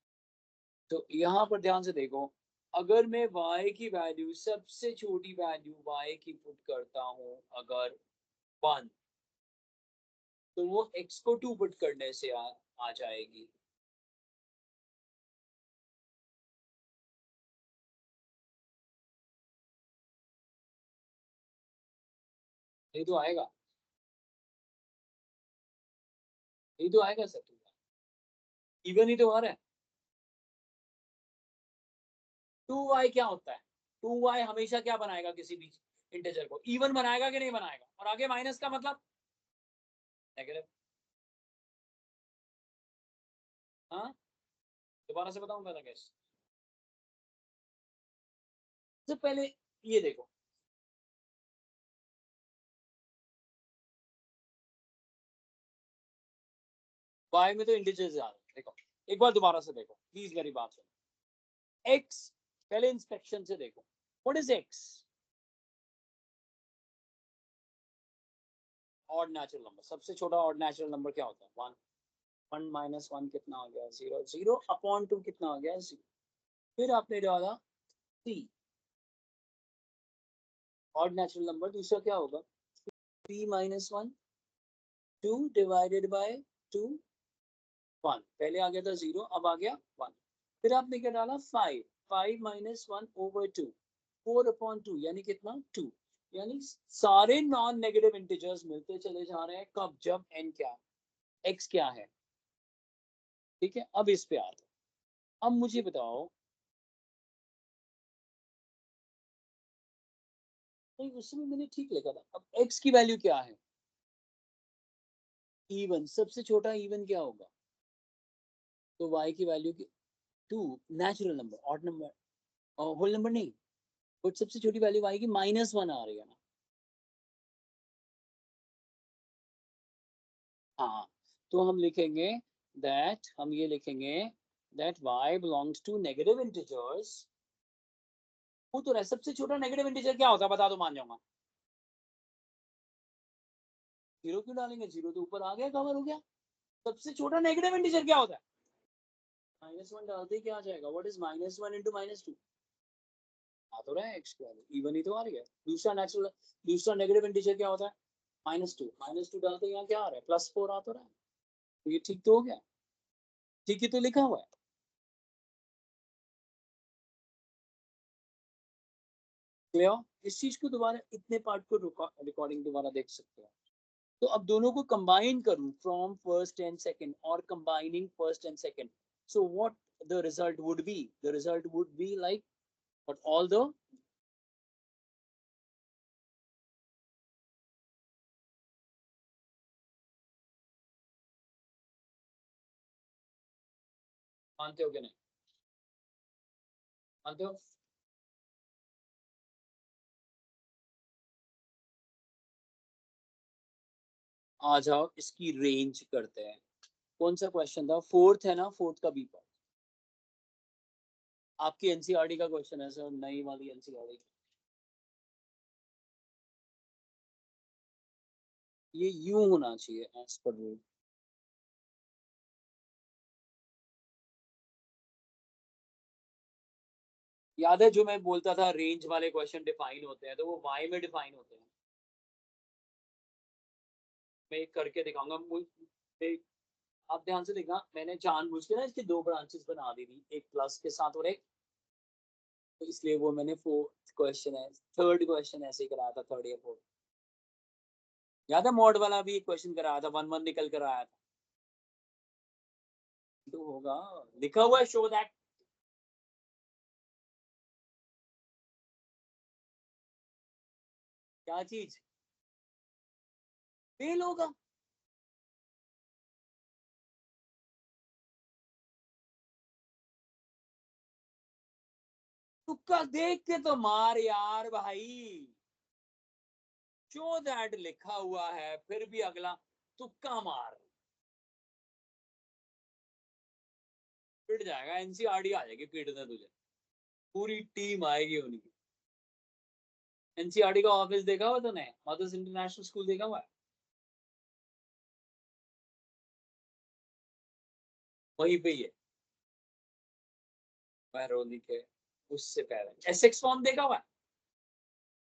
तो यहाँ पर ध्यान से देखो, अगर मैं y की वैल्यू, सबसे छोटी वैल्यू y की पुट करता हूँ अगर वन, तो वो x को टू पुट करने से आ जाएगी। ये तो आएगा, ये तो आएगा सर। इवन ही तो आ रहा है। टू वाई क्या होता है? टू वाई हमेशा क्या बनाएगा किसी भी इंटीजर को इवन बनाएगा कि नहीं बनाएगा, और आगे माइनस का मतलब नेगेटिव। हाँ, दोबारा से बताऊं पहला केस। सबसे पहले ये देखो, y में तो इंटीजर ज्यादा। देखो एक बार दोबारा से देखो प्लीज, मेरी बात सुनो। x पहले इंस्पेक्शन से देखो, what is x? Odd natural number. सबसे छोटा ऑड नेचुरल नंबर क्या होता है? 1। 1 माइनस 1 कितना आ गया? 0। 0 अपॉन 2 कितना आ गया? 0। फिर आपने डाला 3। ऑड नेचुरल नंबर दूसरा क्या होगा? 3 माइनस 1, 2 डिवाइडेड बाय 2, 1। पहले आ गया था 0, अब आ गया 1। फिर आपने क्या डाला? 5। 5 माइनस 1 ओवर 2, 4 अपॉन 2 यानी कितना? 2। यानी सारे नॉन नेगेटिव इंटीजर्स मिलते चले जा रहे हैं। कब? जब n क्या है, x क्या है। ठीक है, अब इस पे आते हैं। अब मुझे बताओ, नहीं उसमें मैंने ठीक लिखा था। अब x की वैल्यू क्या है? इवन। सबसे छोटा इवन क्या होगा? तो y की वैल्यू की 2। Natural number, odd number, whole number नहीं, बट सबसे छोटी वैल्यू y की -1 आ रही है ना। हाँ, तो हम लिखेंगे दैट, हम ये लिखेंगे that y belongs to negative integers. वो तो रहा, सबसे छोटा नेगेटिव इंटीजर क्या होता है बता दो, मान जाऊंगा। 0 क्यों डालेंगे? 0 तो ऊपर आ गया, कवर हो गया। सबसे छोटा नेगेटिव इंटीजर क्या होता है? -1 डालते ही क्या आ जाएगा? What is -1 into -2? आ तो रहा है x की वैल्यू, इवन ही तो आ रही है। दूसरा नेचुरल, दूसरा नेगेटिव इंटीजर क्या होता है? -2। -2 डालते यहाँ क्या आ रहा है? +4 आ तो रहा है। तो ये ठीक तो हो गया, ठीक ही तो लिखा हुआ है। क्लियर? इस चीज को दोबारा, इतने पार्ट को रिकॉर्डिंग दोबारा देख सकते हो। तो अब दोनों को कंबाइन करूं, फ्रॉम फर्स्ट एंड सेकंड और combining first and second, so what the result would be? The result would be like what? All the, मानते हो कि नहीं? मानते हो? आ जाओ इसकी रेंज करते हैं। कौन सा क्वेश्चन था? फोर्थ है ना, फोर्थ का बी पार्ट आपकी एनसीईआरटी का क्वेश्चन है सर, नई वाली एनसीईआरटी। ये यूं होना चाहिए एज पर रूल। याद है जो मैं बोलता था रेंज वाले क्वेश्चन डिफाइन होते हैं, तो वो वाई में डिफाइन होते हैं। मैं एक करके दिखाऊंगा। आप ध्यान से देखना, मैंने जानबूझ के ना इसकी दो ब्रांचेस बना दी थी, एक प्लस के साथ और एक, तो इसलिए वो मैंने फोर्थ क्वेश्चन है, थर्ड क्वेश्चन ऐसे ही कराया था, थर्ड या फोर्थ। याद है मॉड वाला भी एक क्वेश्चन कराया था, 1 1 निकल कर आया था। तो होगा, लिखा हुआ है शो दैट। क्या चीज? फेल होगा? तुक्का देख के तो मार यार भाई। शो दैट लिखा हुआ है, फिर भी अगला तुक्का मार। पिट जाएगा, एनसीईआरटी आ जाएगी पीटने तुझे, पूरी टीम आएगी उनकी। एनसीईआरटी का ऑफिस देखा हुआ तूने? मदर्स इंटरनेशनल स्कूल देखा हुआ है? वहीं पे ही है, महरौली के उससे पहले। एसेक्स फॉर्म देखा हुआ है?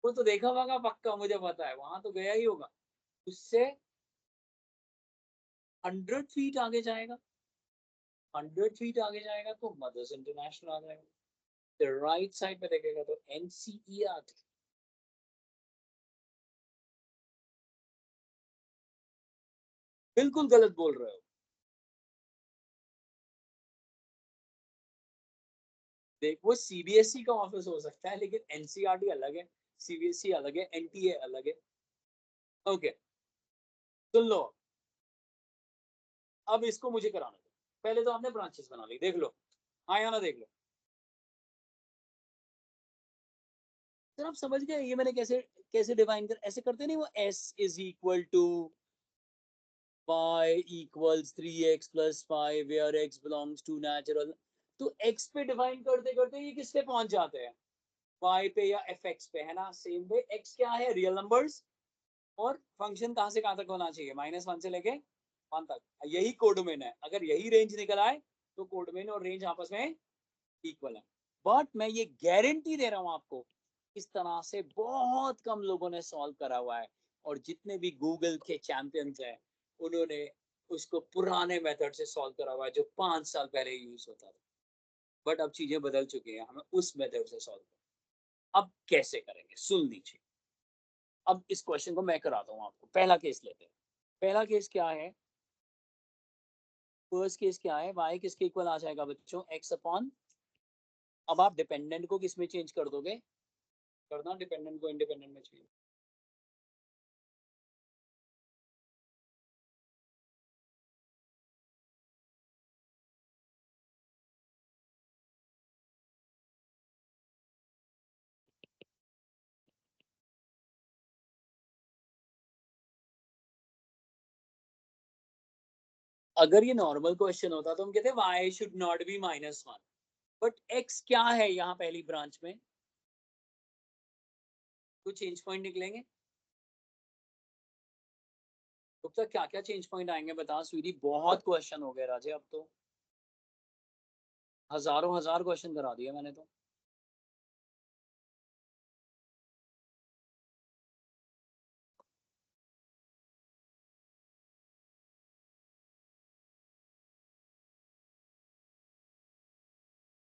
वो तो देखा होगा पक्का, मुझे पता है, वहां तो गया ही होगा। उससे 100 फीट आगे जाएगा, 100 फीट आगे जाएगा तो मदर्स इंटरनेशनल आ जाएगा। राइट साइड पे देखेगा तो एनसीईआरटी। बिल्कुल गलत बोल रहे हो। देख वो सीबीएसई का ऑफिस हो सकता है, लेकिन एनसीईआरटी अलग है। सीबीएसई अलग है, एनटीए अलग है। ओके, सुन लो, अब इसको मुझे कराना दो। पहले तो आपने ब्रांचेस बना ली, देख लो, हाँ या ना देख लो। सर आप समझ गए ये मैंने कैसे कैसे डिफाइन कर, ऐसे करते नहीं वो, s is equal to y equals 3x plus 5 where x belongs to natural. तो x पे डिफाइन करते करते ये किस पे पहुंच जाते हैं, y पे या fx पे, है ना। सेम वे x क्या है, रियल नंबर्स, और फंक्शन कहां से कहां तक होना चाहिए, -1 से लेके 1 तक। यही कोडोमेन है, अगर यही रेंज निकल आए तो कोडोमेन और रेंज आपस में इक्वल है। बट मैं ये गारंटी दे रहा हूं आपको, इस तरह से बहुत कम लोगों ने सॉल्व करा हुआ है, और जितने भी गूगल के चैंपियंस हैं उन्होंने उसको पुराने मेथड से सॉल्व करा हुआ है, जो 5 साल पहले यूज होता था। बट अब चीजें बदल चुकी हैं, हमें उस मेथड से सॉल्व करना। अब कैसे करेंगे, सुन लीजिए। अब इस क्वेश्चन को मैं कराता हूँ आपको। पहला केस लेते हैं। पहला केस क्या है, फर्स्ट केस क्या है, y किसके इक्वल आ जाएगा बच्चों, x अपॉन, अब आप डिपेंडेंट को किस में चेंज कर दोगे, करना डिपेंडेंट को इंडिपेंडेंट में चेंज। अगर ये नॉर्मल क्वेश्चन होता तो हम कहते y should not be -1, but x क्या है यहाँ पहली ब्रांच में, तो चेंज पॉइंट निकलेंगे। तो क्या क्या चेंज पॉइंट आएंगे बता स्वीटी, बहुत क्वेश्चन हो गए राजे, अब तो हजारों हजार क्वेश्चन करा दिए मैंने तो।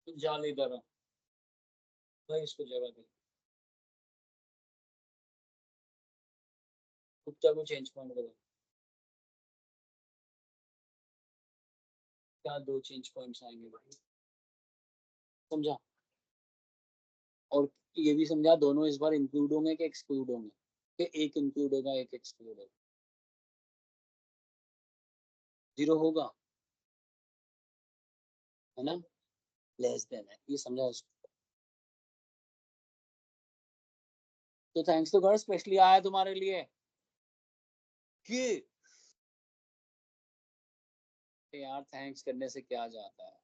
जाल इधर भाई, इसको जगह दी, गुप्ता को चेंज पॉइंट बता, क्या दो चेंज पॉइंट्स आएंगे भाई, समझा। और ये भी समझा, दोनों इस बार इंक्लूड होंगे कि एक्सक्लूड होंगे, कि एक इंक्लूड होगा एक एक्सक्लूड होगा, जीरो होगा, है ना, लेस देन है, ये समझा उसको। तो थैंक्स तो कर, स्पेशली आया तुम्हारे लिए कि यार थैंक्स करने से क्या जाता है।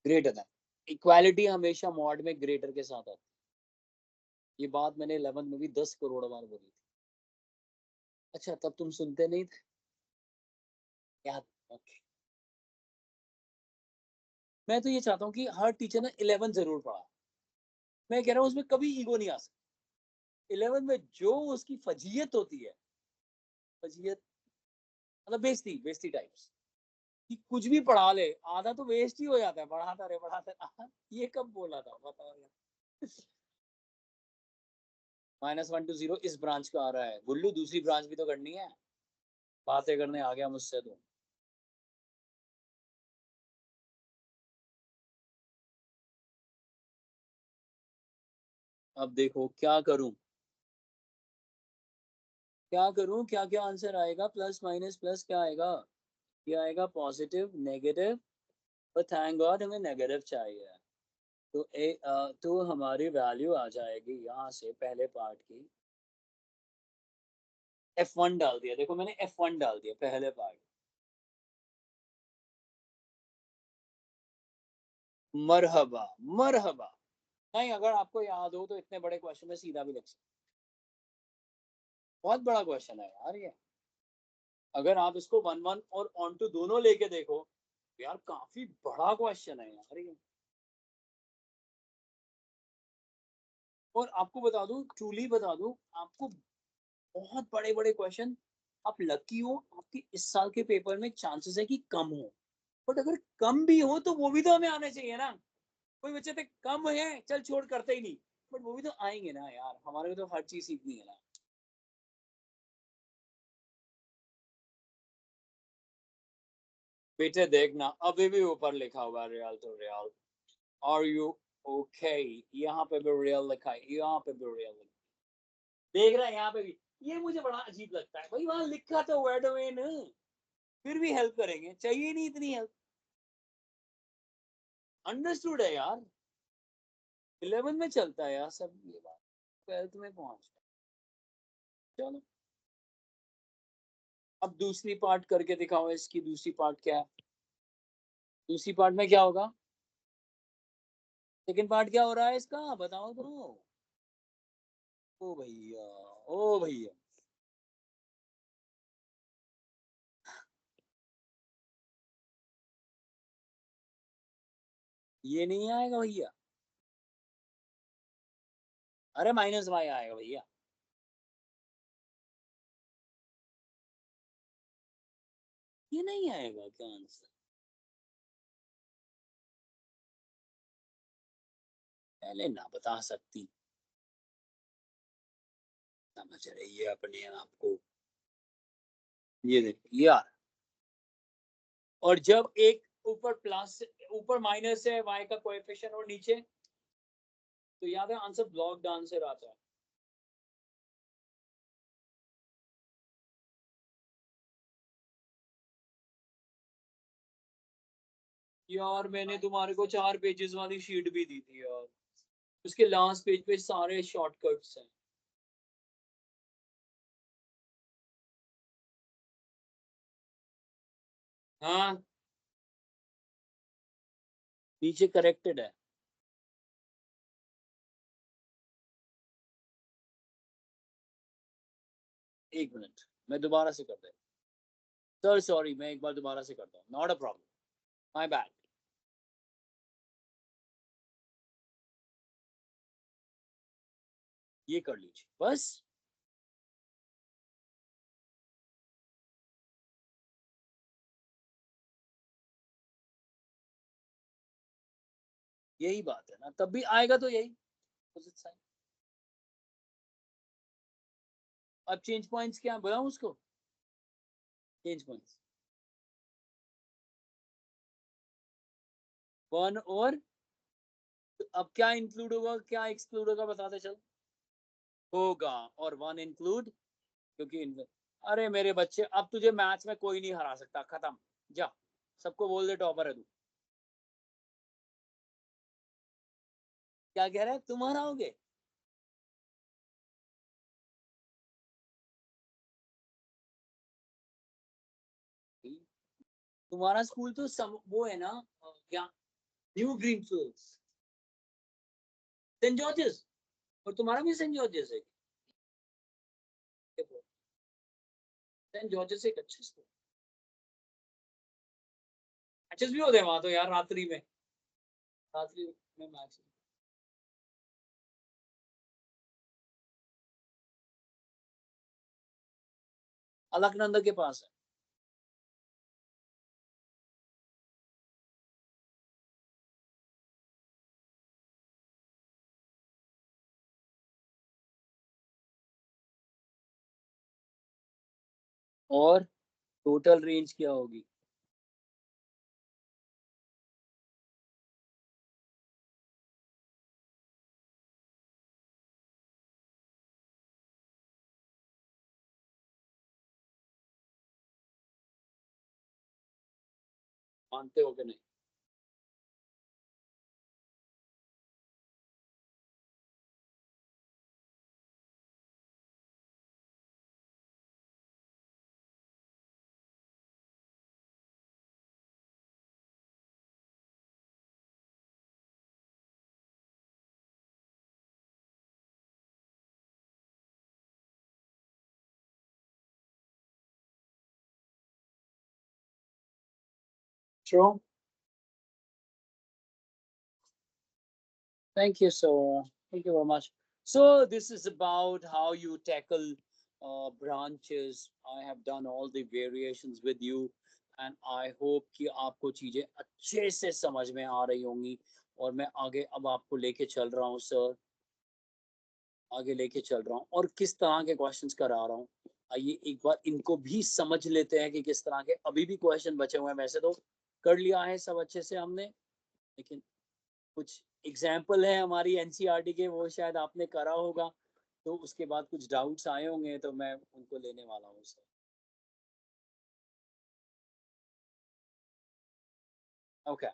ग्रेटर था, इक्वालिटी हमेशा मॉड में ग्रेटर के साथ आती है, ये बात मैंने 11 में भी 10 करोड़ बार बोली थी। अच्छा तब तुम सुनते नहीं थे यार, ओके। मैं तो ये चाहता हूँ कि हर टीचर ने 11 जरूर पढ़ा, मैं कह रहा हूँ उसमें कभी ईगो नहीं आ सकता। 11 में जो उसकी फजीयत होती है, फजीयत मतलब बेइज्जती, बेइज्जती टाइप्स, कि कुछ भी पढ़ा ले, आधा तो वेस्ट ही हो जाता है, पढ़ाता रहे ये कब बोला था बताओ यार। -1 to 0 इस ब्रांच का आ रहा है, गुल्लू दूसरी ब्रांच भी तो करनी है, बातें करने आ गया मुझसे तो। अब देखो क्या करूं, क्या करूं, क्या क्या आंसर आएगा, प्लस माइनस प्लस क्या आएगा, ये आएगा पॉजिटिव नेगेटिव, पर थैंक गॉड हमें नेगेटिव चाहिए। तो हमारी वैल्यू आ जाएगी यहाँ से पहले पार्ट की, F1 डाल दिया, देखो मैंने F1 डाल दिया पहले पार्ट। मरहबा, मरहबा। नहीं अगर आपको याद हो तो इतने बड़े क्वेश्चन में सीधा भी लिख सकते, बहुत बड़ा क्वेश्चन है यार ये। अगर आप इसको 1-1 और ऑन टू दोनों लेके देखो तो यार काफी बड़ा क्वेश्चन है यार ये। और आपको बता दूं, ट्रूली बता दूं आपको, बहुत बड़े बड़े क्वेश्चन, आप लकी हो, आपके इस साल के पेपर में चांसेस है कि कम हो, बट अगर कम भी हो तो वो भी तो हमें आने चाहिए ना। कोई बच्चे थे कम है चल छोड़ करते ही नहीं, बट वो भी तो आएंगे ना यार, हमारे को तो हर चीज सीखनी है ना। बेटे देखना अभी भी ऊपर लिखा हुआ है रियल तो रियल। Are you okay? यहाँ पे भी रियल लिखा है, यहाँ पे भी रियल लिखा है। देख रहा है यहाँ पे भी। ये मुझे बड़ा अजीब लगता है भाई, वहां लिखा तो वर्ड में न, फिर भी हेल्प करेंगे, चाहिए नहीं इतनी हेल्प। अंडरस्टूड है यार, 11 में चलता है यार सब ये बात, 12th में पहुंच चलो। अब दूसरी पार्ट करके दिखाओ, इसकी दूसरी पार्ट क्या है? दूसरी पार्ट में क्या होगा? सेकंड पार्ट क्या हो रहा है इसका, बताओ तो। ओ भैया, ओ भैया, ये नहीं आएगा भैया। अरे माइनस वाई आएगा भैया। ये नहीं आएगा क्या आंसर? पहले ना बता सकती, समझ रही है अपने आप को। ये देखो यार, और जब एक ऊपर प्लस, ऊपर माइनस है वाई का कोएफिशिएंट और नीचे, तो याद है आंसर ब्लॉक्ड आंसर आता है। यार मैंने तुम्हारे को 4 पेजेस वाली शीट भी दी थी यार, उसके लास्ट पेज पे सारे शॉर्टकट्स हैं। हाँ, नीचे करेक्टेड है। एक मिनट, मैं दोबारा से करता हूँ। सर सॉरी, मैं एक बार दोबारा से करता हूँ, not a problem, my bad. ये कर लीजिए बस। यही बात है ना, तब भी आएगा तो यही opposite sign। अब चेंज पॉइंट्स क्या बताऊं उसको? चेंज पॉइंट्स 1 और, अब क्या इंक्लूड होगा क्या एक्सक्लूड होगा बताते चल। होगा, और 1 इंक्लूड, क्योंकि अरे मेरे बच्चे, अब तुझे मैथ्स में कोई नहीं हरा सकता, खत्म। जा, सबको बोल दे टॉपर है तू। क्या कह रहा है, तुम हराओगे? तुम्हारा स्कूल तो वो है ना, क्या, New Green Fields, Saint George's, और तुम्हारा भी सेंट जॉर्जेस है? सेंट जॉर्जेस एक अच्छा स्कूल, अच्छे भी होते हैं वहां तो यार, रात्रि में, रात्रि में मैच। अलकनंदा के पास है। और टोटल रेंज क्या होगी? मानते हो कि नहीं? True. Thank you so. Thank you very much. So this is about how you tackle branches. I have done all the variations with you, and I hope कि आपको चीजें अच्छे से समझ में आ रही होंगी, और मैं आगे अब आपको लेके चल रहा हूँ सर। आगे लेके चल रहा हूँ और किस तरह के क्वेश्चंस करा रहा हूँ। आइए एक बार इनको भी समझ लेते हैं कि किस तरह के अभी भी क्वेश्चन बचे हुए हैं। वैसे तो कर लिया है सब अच्छे से हमने, लेकिन कुछ एग्जाम्पल है हमारी एनसीईआरटी के, वो शायद आपने करा होगा, तो उसके बाद कुछ डाउट्स आए होंगे तो मैं उनको लेने वाला हूँ सर। ओके,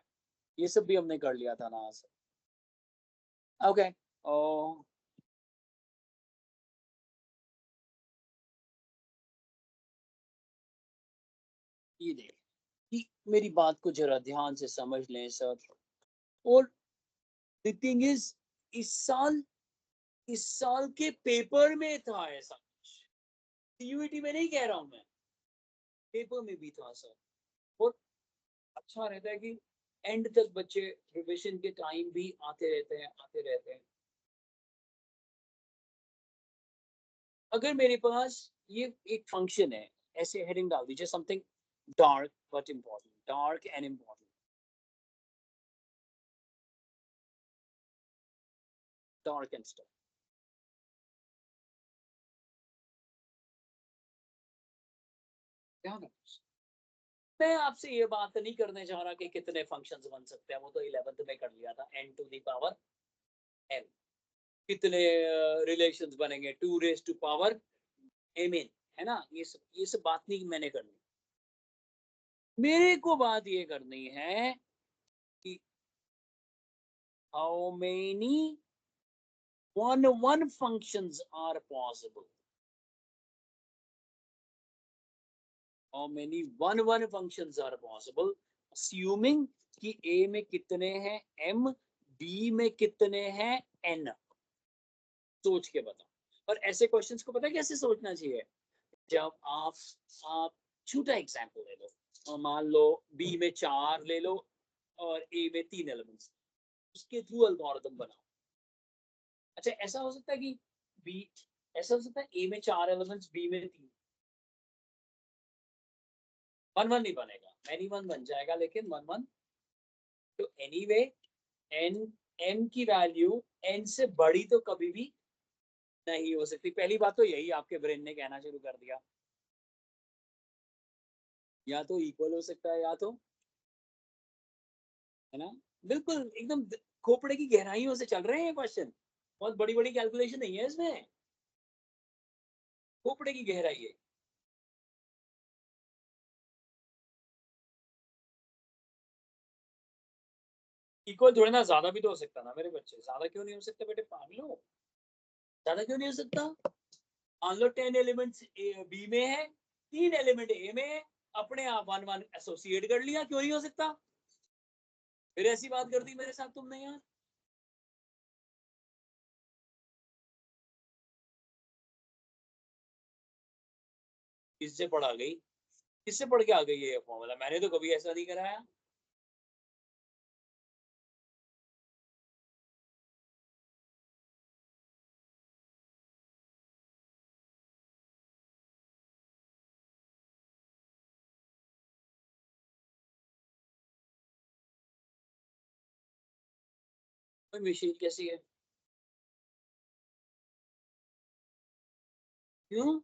ये सब भी हमने कर लिया था ना सर। ओके, ओ ये देख कि मेरी बात को जरा ध्यान से समझ लें सर। और द थिंग इज, इस साल इस साल के पेपर में था ऐसा कुछ, सीयूईटी में नहीं कह रहा हूं मैं, पेपर में भी था सर। और अच्छा रहता है कि एंड तक बच्चे रिविजन के टाइम भी आते रहते हैं, आते रहते हैं। अगर मेरे पास ये एक फंक्शन है, ऐसे हेडिंग डाल दीजिए, something dark but important, dark and important, dark and stuff. मैं आपसे ये बात नहीं करने जा रहा कि कितने फंक्शंस बन सकते हैं, वो तो 11th में कर लिया था, n to the power n। कितने रिलेशंस बनेंगे, 2 raise to power m n, है ना? ये सब बात नहीं मैंने करनी। मेरे को बात ये करनी है कि how many one functions are possible, how many one functions are possible, assuming कि a में कितने हैं m, b में कितने हैं n। सोच के बताओ। और ऐसे क्वेश्चंस को पता है कैसे सोचना चाहिए? जब आप छोटा एग्जांपल ले लो, मान लो बी में 4 ले लो और ए में 3 एलिमेंट्स, उसके थ्रू एल्गोरिथम बनाओ। अच्छा, ऐसा हो सकता है कि बी, ऐसा हो सकता है ए में 4 एलिमेंट्स, बी में 3, 1 1 नहीं बनेगा, एनी वन बन जाएगा, लेकिन 1 1। तो एनीवे एन, एम की वैल्यू एन से बड़ी तो कभी भी नहीं हो सकती। पहली बात तो यही आपके ब्रेन ने कहना शुरू कर दिया, या तो इक्वल हो सकता है या तो, है ना? बिल्कुल एकदम खोपड़े की गहराइयों से चल रहे हैं क्वेश्चन, बहुत बड़ी बड़ी कैलकुलेशन नहीं है इसमें, खोपड़े की गहराई है। इक्वल थोड़ी ना, ज्यादा भी तो हो सकता ना मेरे बच्चे, ज्यादा क्यों नहीं हो सकता बेटे, पागल हो? ज्यादा क्यों नहीं हो सकता? मान लो 10 एलिमेंट्स बी में है, 3 एलिमेंट ए में है, अपने आप 1 1 एसोसिएट कर लिया, क्यों नहीं हो सकता? फिर ऐसी बात कर दी मेरे साथ तुमने यार। किससे पढ़ आ गई, किससे पढ़ के आ गई ये फॉर्मूला? मैंने तो कभी ऐसा नहीं कराया। मशीन कैसी है? क्यों?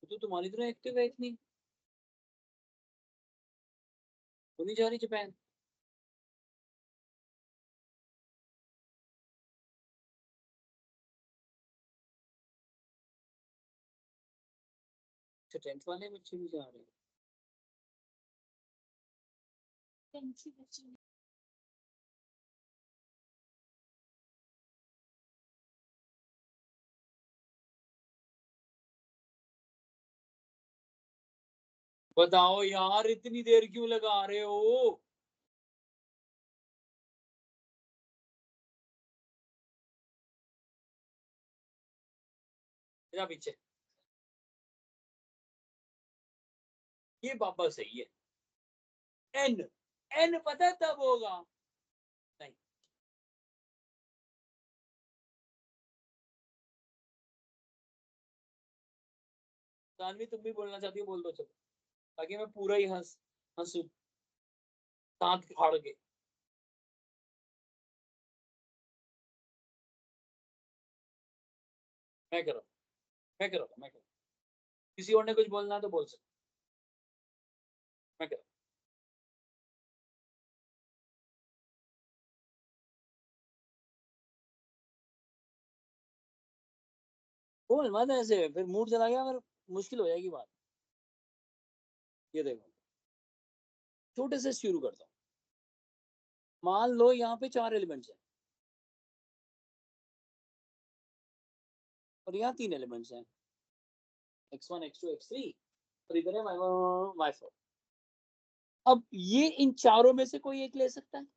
तो तुम्हारी तरह एक्टिव है इतनी, तो नहीं जा रही जापान? अच्छा, 10th वाले बच्चे भी जा रहे हैं? बताओ यार, इतनी देर क्यों लगा रहे हो? मेरा पीछे, ये बाबा सही है। एन, एन पता तब होगा। नहीं, जानवी तुम भी बोलना चाहती हो, बोल दो चलो, ताकि मैं पूरा ही हंसू, दांत फाड़ के। मैं कर रहा हूँ, मैं कर रहा हूँ, मैं कर रहा हूँ। किसी और ने कुछ बोलना है तो बोल सकते, मैं कर रहा हूँ। बोल मत ऐसे, फिर मूड चला गया, फिर मुश्किल हो जाएगी बात। ये देखो, छोटे से शुरू करता हूँ। मान लो यहाँ पे 4 एलिमेंट्स हैं और यहाँ 3 एलिमेंट्स हैं, x1 x2 x3, और इधर है y1 y4। अब ये इन चारों में से कोई एक ले सकता है,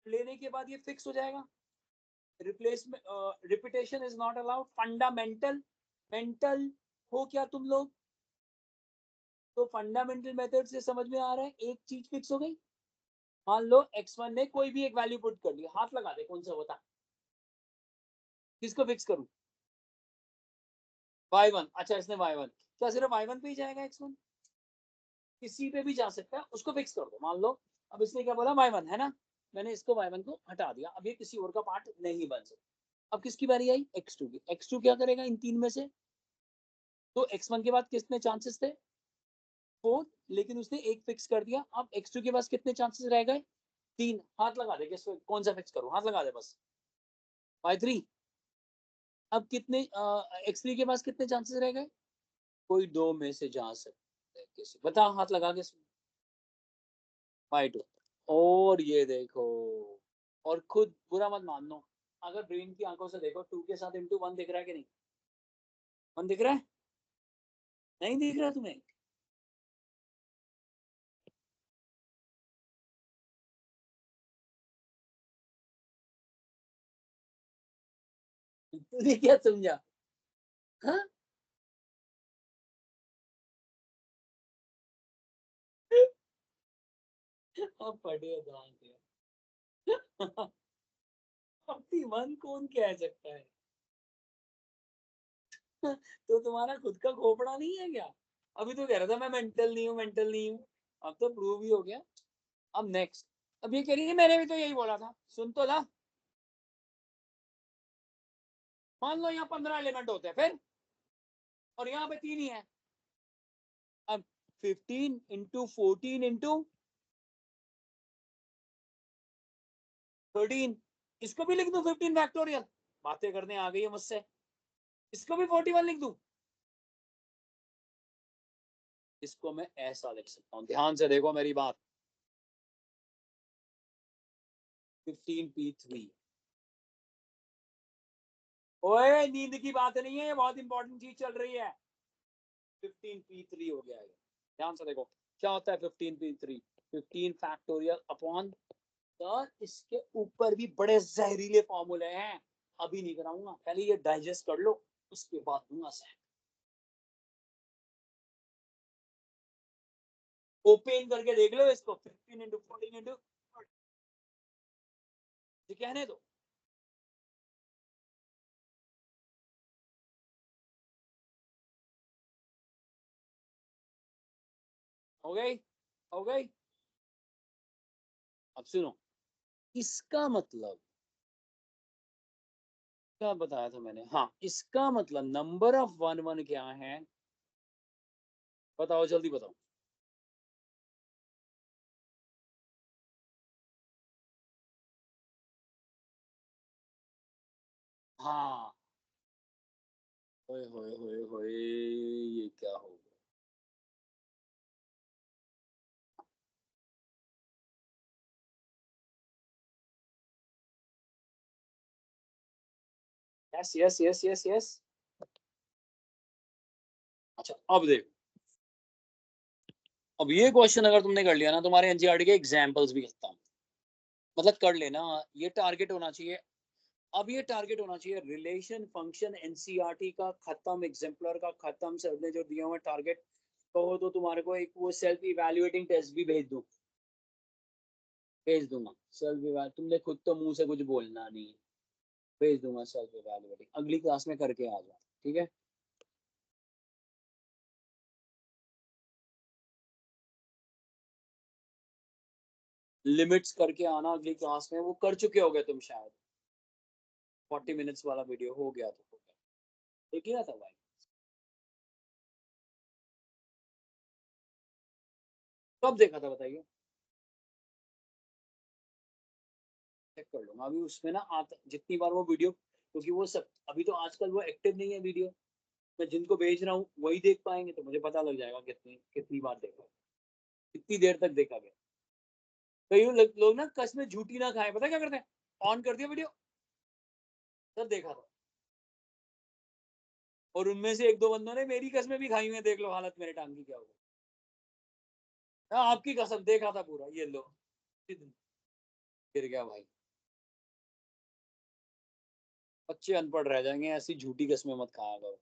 लेने के बाद ये फिक्स हो जाएगा। Replacement repetition is not allowed. Fundamental mental हो क्या तुम लोग? तो फंडामेंटल मेथड से समझ में आ रहा है, एक चीज फिक्स हो गई। मान लो x1 ने कोई भी एक वैल्यू पुट कर ली, हाथ लगा दे कौन सा होता, किसको फिक्स करूं? y1। अच्छा, इसने y1, क्या सिर्फ y1 पे ही जाएगा x1? किसी पे भी जा सकता है, उसको फिक्स कर दो। मान लो अब इसने क्या बोला, y1 है ना, मैंने इसको y1 को हटा दिया, अब ये किसी और का पार्ट नहीं बन सकता। अब किसकी बारी आई? x2 की। x2 क्या करेगा इन तीन में से? तो x1 के बाद कितने चांसेस थे? 4, लेकिन उसने एक फिक्स कर दिया। अब x2 के पास कितने चांसेस रह गए? 3। हाथ लगा दे, किस कौन सा फिक्स करूं, हाथ लगा दे बस। y3। अब कितने x3 के पास कितने चांसेस रह गए? कोई दो में से जा सकते हैं, किसी बता, हाथ लगा के। y2। और ये देखो, और खुद बुरा मत मानो, अगर ब्रेन की आंखों से देखो, 2 के साथ इंटू 1 दिख रहा है कि नहीं? 1 दिख रहा है? नहीं दिख रहा तुम्हें? तूने क्या समझा? हाँ? अब पढ़े ध्यान से। अपनी मन कौन कह सकता है? तो तुम्हारा खुद का खोपड़ा नहीं है क्या? अभी तो कह रहा था मैं मेंटल नहीं हूँ, मेंटल नहीं हूँ, अब तो प्रूव ही हो गया। अब नेक्स्ट, अब ये कह रही है मैंने भी तो यही बोला था, सुन तो ला। मान लो यहाँ 15 एलिमेंट होते हैं फिर, और यहाँ पे 3 ही है। अब 15 इंटू 14 इंटू 13, इसको भी लिख दूं 15 फैक्टोरियल? बातें करने आ गई है मुझसे। इसको भी 41 लिख दूं? इसको मैं ऐसा लिख सकता हूँ, ध्यान से देखो मेरी बात। 15p3। ओए नींद की बात नहीं है, ये बहुत इंपॉर्टेंट चीज चल रही है। 15p3 हो गया है। ध्यान से देखो क्या होता है 15p3। 15 फैक्टोरियल अपॉन, सर इसके ऊपर भी बड़े जहरीले फॉर्मूले हैं, अभी नहीं कराऊंगा, पहले ये डाइजेस्ट कर लो, उसके बाद दूंगा सर। ओपन करके देख लो इसको, 15 इंटू 14 इंटू, कहने दो। हो गई? हो गई? अब सुनो, इसका मतलब क्या बताया था मैंने, हाँ इसका मतलब नंबर ऑफ 1 1 क्या है? बताओ जल्दी बताओ। हाँ। होए होए होए होए, ये क्या हो गया? Yes yes yes yes yes. अच्छा अब देखो, अब ये क्वेश्चन अगर तुमने कर लिया ना, तुम्हारे एनसीईआरटी के एग्जांपल्स भी खत्म, मतलब कर लेना। ये टारगेट होना चाहिए। अब ये टारगेट होना चाहिए, रिलेशन फंक्शन एनसीईआरटी का खत्म, एग्जाम्पलर का खत्म, सर ने जो दिया हुआ टारगेट। कहो तो तुम्हारे को एक वो सेल्फ इवैल्यूएटिंग टेस्ट भी भेज दूं, भेज दूंगा सेल्फ इवैल्यूएट, तुमने खुद तो मुंह से कुछ बोलना नहीं है, भेज दूंगा सेल्फ इवैल्यूएटिंग, अगली क्लास में करके आ जाओ, ठीक है? लिमिट्स करके आना अगली क्लास में, वो कर चुके होगे तुम शायद। 40 मिनट्स वाला वीडियो हो गया तो हो गया, देख लिया था भाई। कब देखा था बताइए, चेक कर लूंगा अभी उसमें ना आता जितनी बार वो वीडियो, क्योंकि वो सब अभी तो आजकल वो एक्टिव नहीं है वीडियो, मैं जिनको भेज रहा हूँ वही देख पाएंगे, तो मुझे पता लग जाएगा कितनी कितनी बार देखा, कितनी देर तक देखा गया। कई लोग ना कसमें झूठी ना खाए, पता क्या करते हैं, ऑन कर दिया वीडियो, तब देखा था, और उनमें से एक दो बंदों ने मेरी कसमें भी खाई हुई है, देख लो हालत मेरे टांग की क्या होगी। हाँ, आपकी कसम देखा था पूरा, ये लो गिर गया भाई। बच्चे अनपढ़ रह जाएंगे, ऐसी झूठी कसमें मत खाया करो।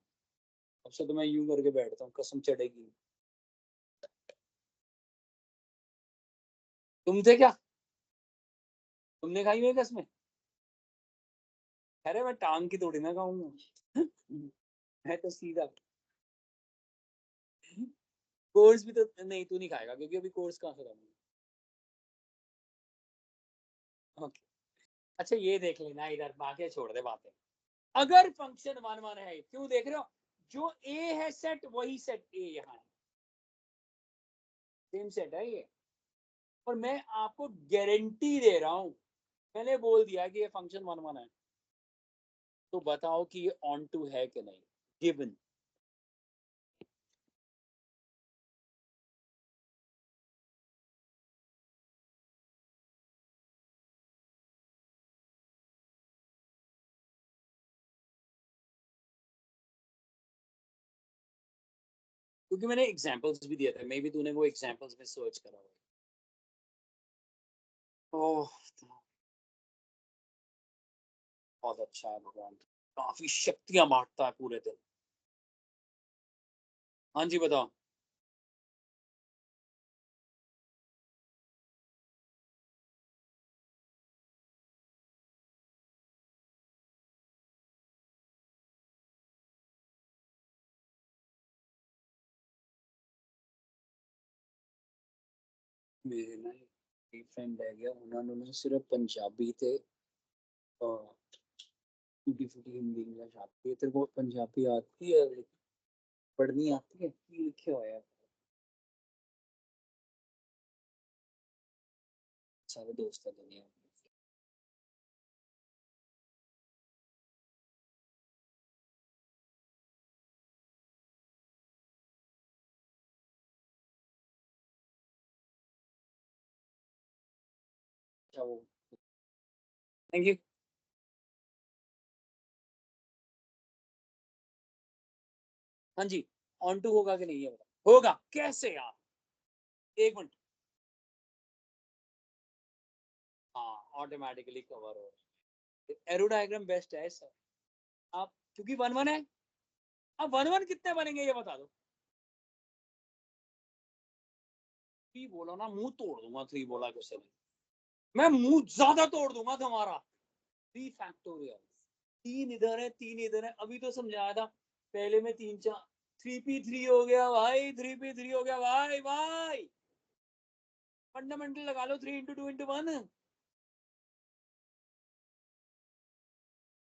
अब से तो मैं यूं करके बैठता हूँ, कसम चढ़ेगी। तुम थे क्या, तुमने खाई हुई कसमें? अरे मैं टांग की थोड़ी ना खाऊंगा मैं तो सीधा कोर्स भी तो नहीं, तू नहीं खाएगा क्योंकि अभी कोर्स कहाँ से करूंगा। ओके, अच्छा ये देख लेना इधर, बाकी छोड़ दे बातें। अगर फंक्शन वन वन है, क्यों देख रहे हो, जो ए है सेट वही सेट ए यहाँ है, सेम सेट है ये, और मैं आपको गारंटी दे रहा हूं, मैंने बोल दिया कि ये फंक्शन वन वन है, तो बताओ कि ये ऑन टू है कि नहीं, गिवन। क्योंकि मैंने एग्जांपल्स भी दिए थे, मे बी तूने वो एग्जांपल्स में सर्च करा हो। ओह, बहुत अच्छा है भगवान, काफी शक्तियां बांटता है पूरे दिन। हाँ जी बताओ। मेरे ना एक फ्रेंड रह गया, उन्होंने ना सिर्फ पंजाबी थे, टूटी फूटी हिंदी इंग्लिश आती है, तेरे को पंजाबी आती है, पढ़नी आती है, की लिखे हुआ है, सारे दोस्त है दुनिया में। अच्छा वो, थैंक यू। हाँ जी, ऑन टू होगा कि नहीं है बता, होगा कैसे यार, एक मिनट। हाँ, ऑटोमेटिकली कवर हो, एरो डायग्राम बेस्ट है सर। आप क्योंकि वन वन है, अब वन वन कितने बनेंगे ये बता दो। थ्री बोला ना, मुंह तोड़ दूंगा, थ्री बोला किसी ने, मैं मुंह ज्यादा तोड़ दूंगा तुम्हारा। थ्री फैक्टोरियल, तीन इधर है तीन इधर है, अभी तो समझाया था पहले में, तीन चार, थ्री पी थ्री हो गया भाई, थ्री पी थ्री हो गया भाई भाई, फंडामेंटल लगा लो, three into two into one,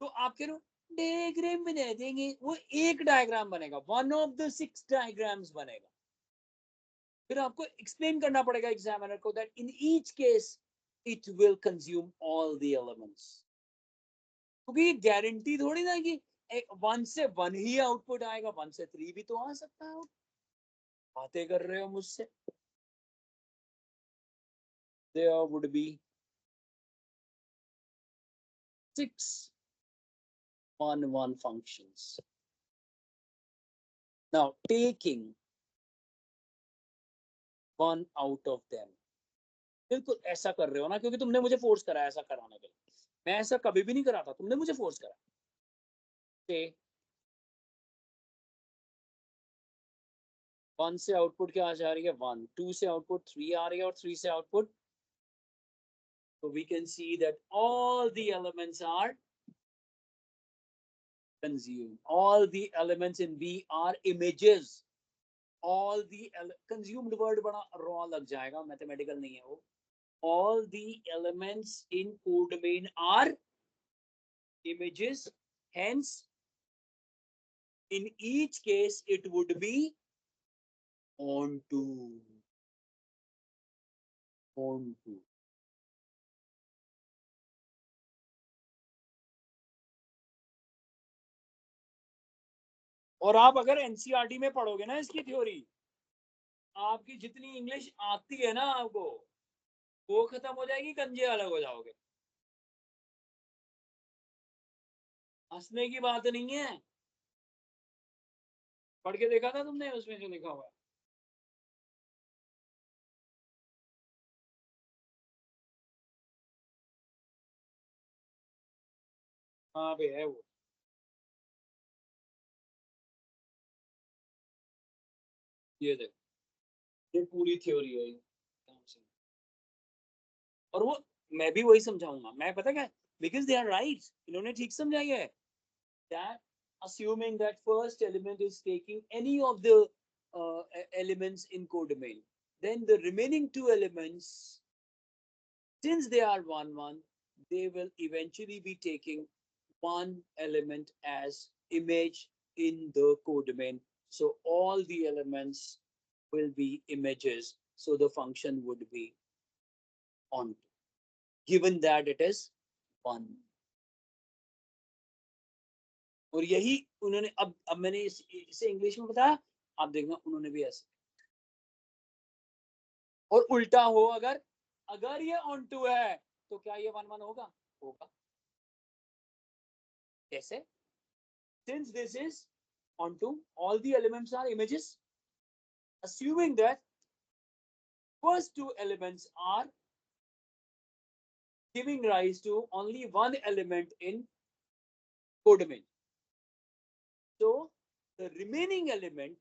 तो आपके नो डायग्राम बना देंगे, वो एक डायग्राम बनेगा, one of the six diagrams बनेगा, फिर आपको एक्सप्लेन करना पड़ेगा एग्जामिनर को that in each case it will consume all the elements, क्योंकि ये गारंटी थोड़ी ना कि वन से वन ही आउटपुट आएगा, वन से थ्री भी तो आ सकता है। बातें कर रहे हो मुझसे, there would be 6 one functions. Now taking one out of them, बिल्कुल ऐसा कर रहे हो ना, क्योंकि तुमने मुझे फोर्स करा ऐसा कराने के लिए, मैं ऐसा कभी भी नहीं करा था, तुमने मुझे फोर्स करा। से वन से आउटपुट क्या आ जा रही है, वन, टू से आउटपुट थ्री आ रही है, और थ्री से output, so we can see that all the elements are consumed, all the elements in B are images, all the consumed word बड़ा रॉ लग जाएगा, मैथमेटिकल नहीं है वो, all the elements in codomain are images, hence in each case it would be onto. और आप अगर एनसीईआरटी में पढ़ोगे ना इसकी थ्योरी, आपकी जितनी इंग्लिश आती है ना आपको, वो खत्म हो जाएगी, कंजे अलग हो जाओगे। हंसने की बात नहीं है, पढ़ के देखा था तुमने उसमें जो लिखा हुआ है? हाँ पे है वो, ये देख, ये पूरी थ्योरी है ये। और वो मैं भी वही समझाऊंगा, मैं पता क्या, बिकॉज दे आर राइट, इन्होंने ठीक समझाई है। That assuming that first element is taking any of the elements in codomain, then the remaining two elements, since they are one, they will eventually be taking one element as image in the codomain. So all the elements will be images. So the function would be on, given that it is one. और यही उन्होंने अब मैंने इसे इंग्लिश में बताया, आप देखना उन्होंने भी ऐसे। और उल्टा हो, अगर अगर ये ऑन टू है तो क्या ये वन वन होगा? होगा। कैसे? Since this is on to, all the elements are images, assuming that first two elements are giving rise to only one element in codomain. So the remaining element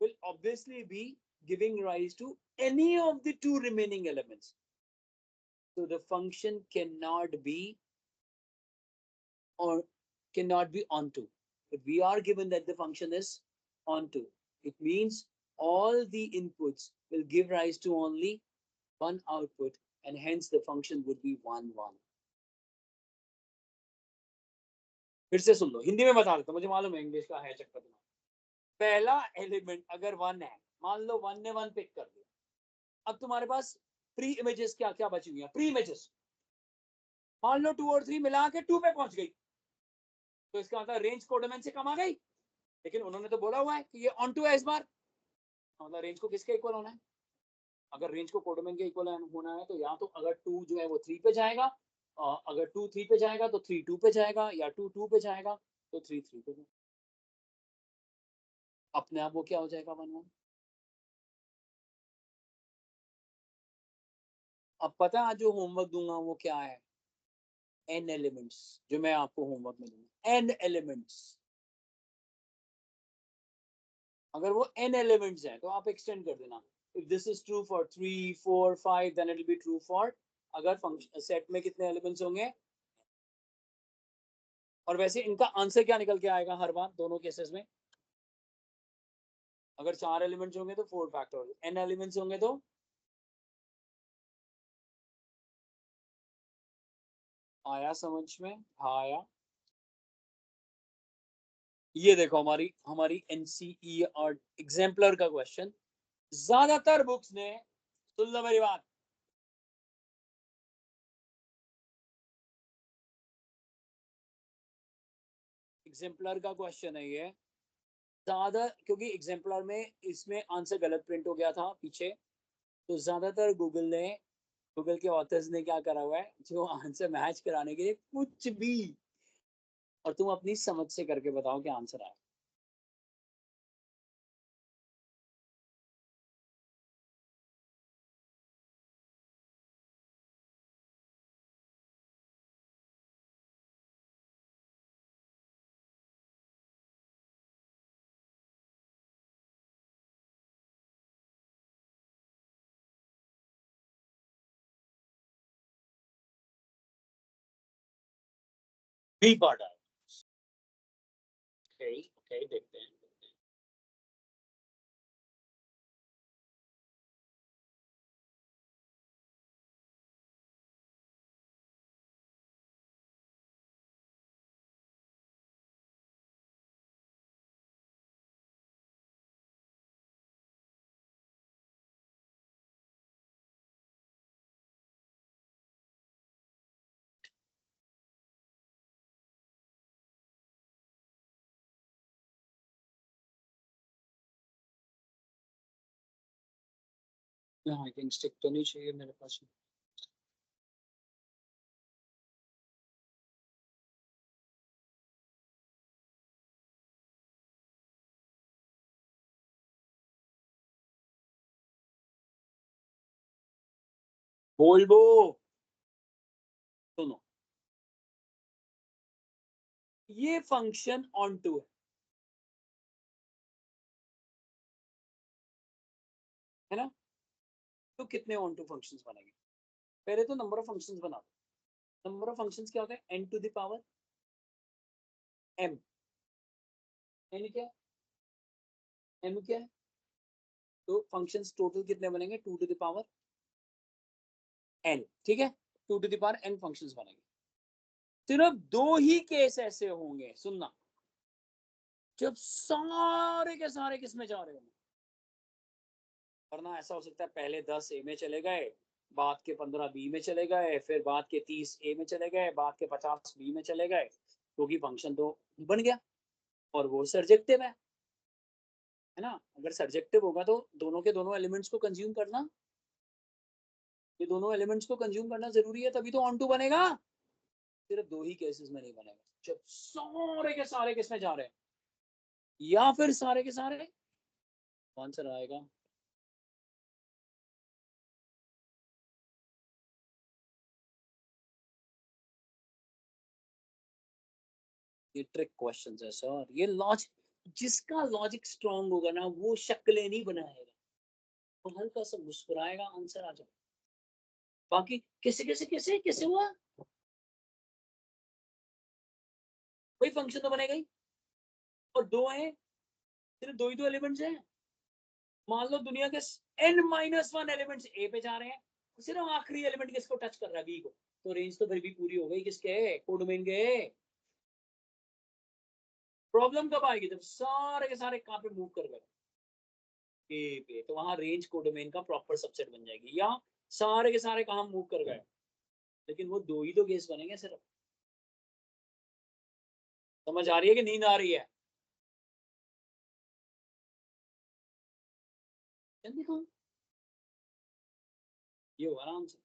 will obviously be giving rise to any of the two remaining elements. So the function cannot be or cannot be onto. If we are given that the function is onto, it means all the inputs will give rise to only one output, and hence the function would be 1 1. फिर से सुन लो, हिंदी में बता देता हूं, मुझे मालूम है इंग्लिश का है चक्कर में। पहला एलिमेंट अगर 1 है, मान लो 1 ने 1 पिक कर दिया, अब तुम्हारे पास प्री इमेजेस क्या क्या बची हुई हैं? प्री इमेजेस मान लो 2 और 3 मिला के 2 पे पहुंच गई, तो इसका मतलब रेंज कोडोमेन से कम आ गई। लेकिन उन्होंने तो बोला हुआ है कि ये ऑन टू है इस बार, मतलब रेंज को किसके इक्वल होना है? अगर रेंज को कोडोमेन के इक्वल होना है तो या तो अगर 2 जो है वो 3 पे जाएगा, अगर 2 3 पे जाएगा तो 3 2 पे जाएगा, या 2 2 पे जाएगा तो 3 3 पे जाएगा। अपने आप वो क्या हो जाएगा? 1 1। अब पता है आज जो होमवर्क दूंगा वो क्या है? n एलिमेंट्स, जो मैं आपको होमवर्क में दूंगा, n एलिमेंट्स। अगर वो n एलिमेंट्स है तो आप एक्सटेंड कर देना, if this is true for 3 4 5 then it will be true for, अगर फंक्शन सेट में कितने एलिमेंट्स होंगे। और वैसे इनका आंसर क्या निकल के आएगा हर बार दोनों केसेस में? अगर 4 एलिमेंट्स होंगे तो 4 फैक्टोरियल, n एलिमेंट्स होंगे तो आया समझ में? हाँ आया। ये देखो हमारी हमारी एनसीईआरटी एग्जाम्पलर का क्वेश्चन, ज्यादातर बुक्स ने, सुन लो मेरी बात, एग्जाम्पलर का क्वेश्चन है ये ज्यादा, क्योंकि एग्जाम्पलर में इसमें आंसर गलत प्रिंट हो गया था पीछे, तो ज्यादातर गूगल के ऑथर्स ने क्या करा हुआ है, जो आंसर मैच कराने के लिए कुछ भी, और तुम अपनी समझ से करके बताओ क्या आंसर आया। बी पार्ट आया। ओके ओके, देखते हैं। हाइकिंग स्टिक तो नहीं चाहिए मेरे पास। बोलबो, सुनो, ये फंक्शन ऑन टू है ना? तो कितने ऑन टू फंक्शंस बनेंगे? पहले तो नंबर ऑफ फंक्शंस बना दो। नंबर ऑफ फंक्शंस क्या होता है? n to the power m। n क्या है? m क्या है? तो फंक्शंस टोटल कितने बनेंगे? 2 टू द पावर n। ठीक है, 2 to the power n functions बनेंगे। सिर्फ दो ही केस ऐसे होंगे, सुनना, जब सारे के सारे किस में जा रहे होंगे। वरना ऐसा हो सकता है पहले 10 ए में चले गए, बाद के 15 बी में चले गए, फिर बाद के 30 ए में चले गए, बाद के 50 बी में चले गए, क्योंकि फंक्शन तो बन गया और वो सर्जेक्टिव है ना? अगर सर्जेक्टिव होगा तो दोनों के दोनों एलिमेंट्स को कंज्यूम करना, ये दोनों एलिमेंट्स को कंज्यूम करना जरूरी है, तभी तो ऑन टू बनेगा। सिर्फ दो ही केसेस में नहीं बनेगा, जब सारे के सारे किसमें जा रहे हैं, या फिर सारे के सारे, आंसर आएगा। ये ट्रिक क्वेश्चंस है सर, ये लॉजिक, जिसका लॉजिक स्ट्रांग होगा ना वो शक्लें नहीं बनाएगा, वो हल्का सा मुस्कुराएगा, आंसर आ जाएगा। बाकी कैसे कैसे कैसे कैसे हुआ, कोई फंक्शन तो बनेगा ही, और दो है, सिर्फ दो ही तो एलिमेंट्स हैं। मान लो दुनिया के n-1 एलिमेंट्स ए पे जा रहे हैं, सिर्फ आखिरी एलिमेंट किसको टच कर रहा है, बी को, तो रेंज तो फिर भी पूरी हो गई किसके, कोडोमेन के। प्रॉब्लम कब आएगी? जब सारे के सारे कहाँ पे मूव कर गए, ए पे, तो वहां रेंज कोडोमेन का प्रॉपर सबसेट बन जाएगी। या सारे के सारे कहाँ मूव कर गए, लेकिन वो दो ही तो केस बनेंगे सिर्फ। समझ आ रही है कि नींद आ रही है? जल्दी हाँ, ये होगा आराम से।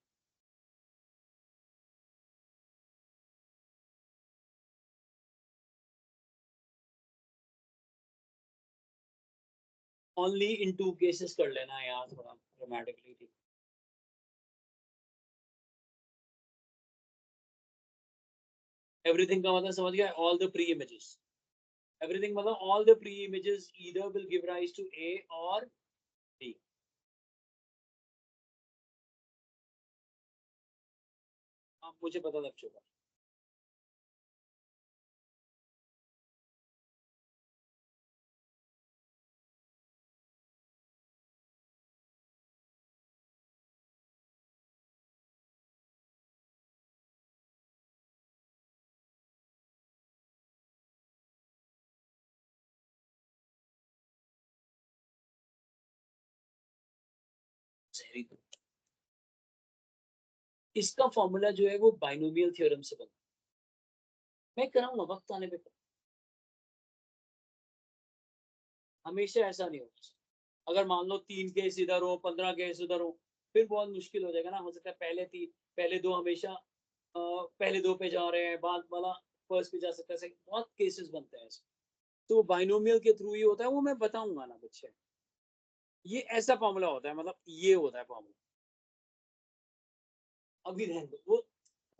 ओनली इन टू केसेस कर लेना यार, थोड़ा ड्रामेटिकली। एवरीथिंग का मतलब समझ गया, all the pre images. Everything मतलब all the pre images either will give rise to A और बी। अब मुझे पता लग चुका। इसका फॉर्मूला जो है वो बाइनोमियल थ्योरम से बनता है। मैं कराऊंगा वक्त आने पे, हमेशा ऐसा नहीं होता। अगर मान लो 3 केस इधर हो, 15 केस उधर हो, फिर बहुत मुश्किल हो जाएगा ना। हो सकता है पहले दो हमेशा पहले दो पे जा रहे हैं, बाद वाला फर्स्ट पे जा सकता है, बहुत केसेस बनते हैं ऐसे। तो बाइनोमियल के थ्रू ही होता है, वो मैं बताऊंगा ना बच्चे। ये ऐसा फॉर्मूला होता है, मतलब ये होता है फॉर्मूला। अभी रहने दो वो,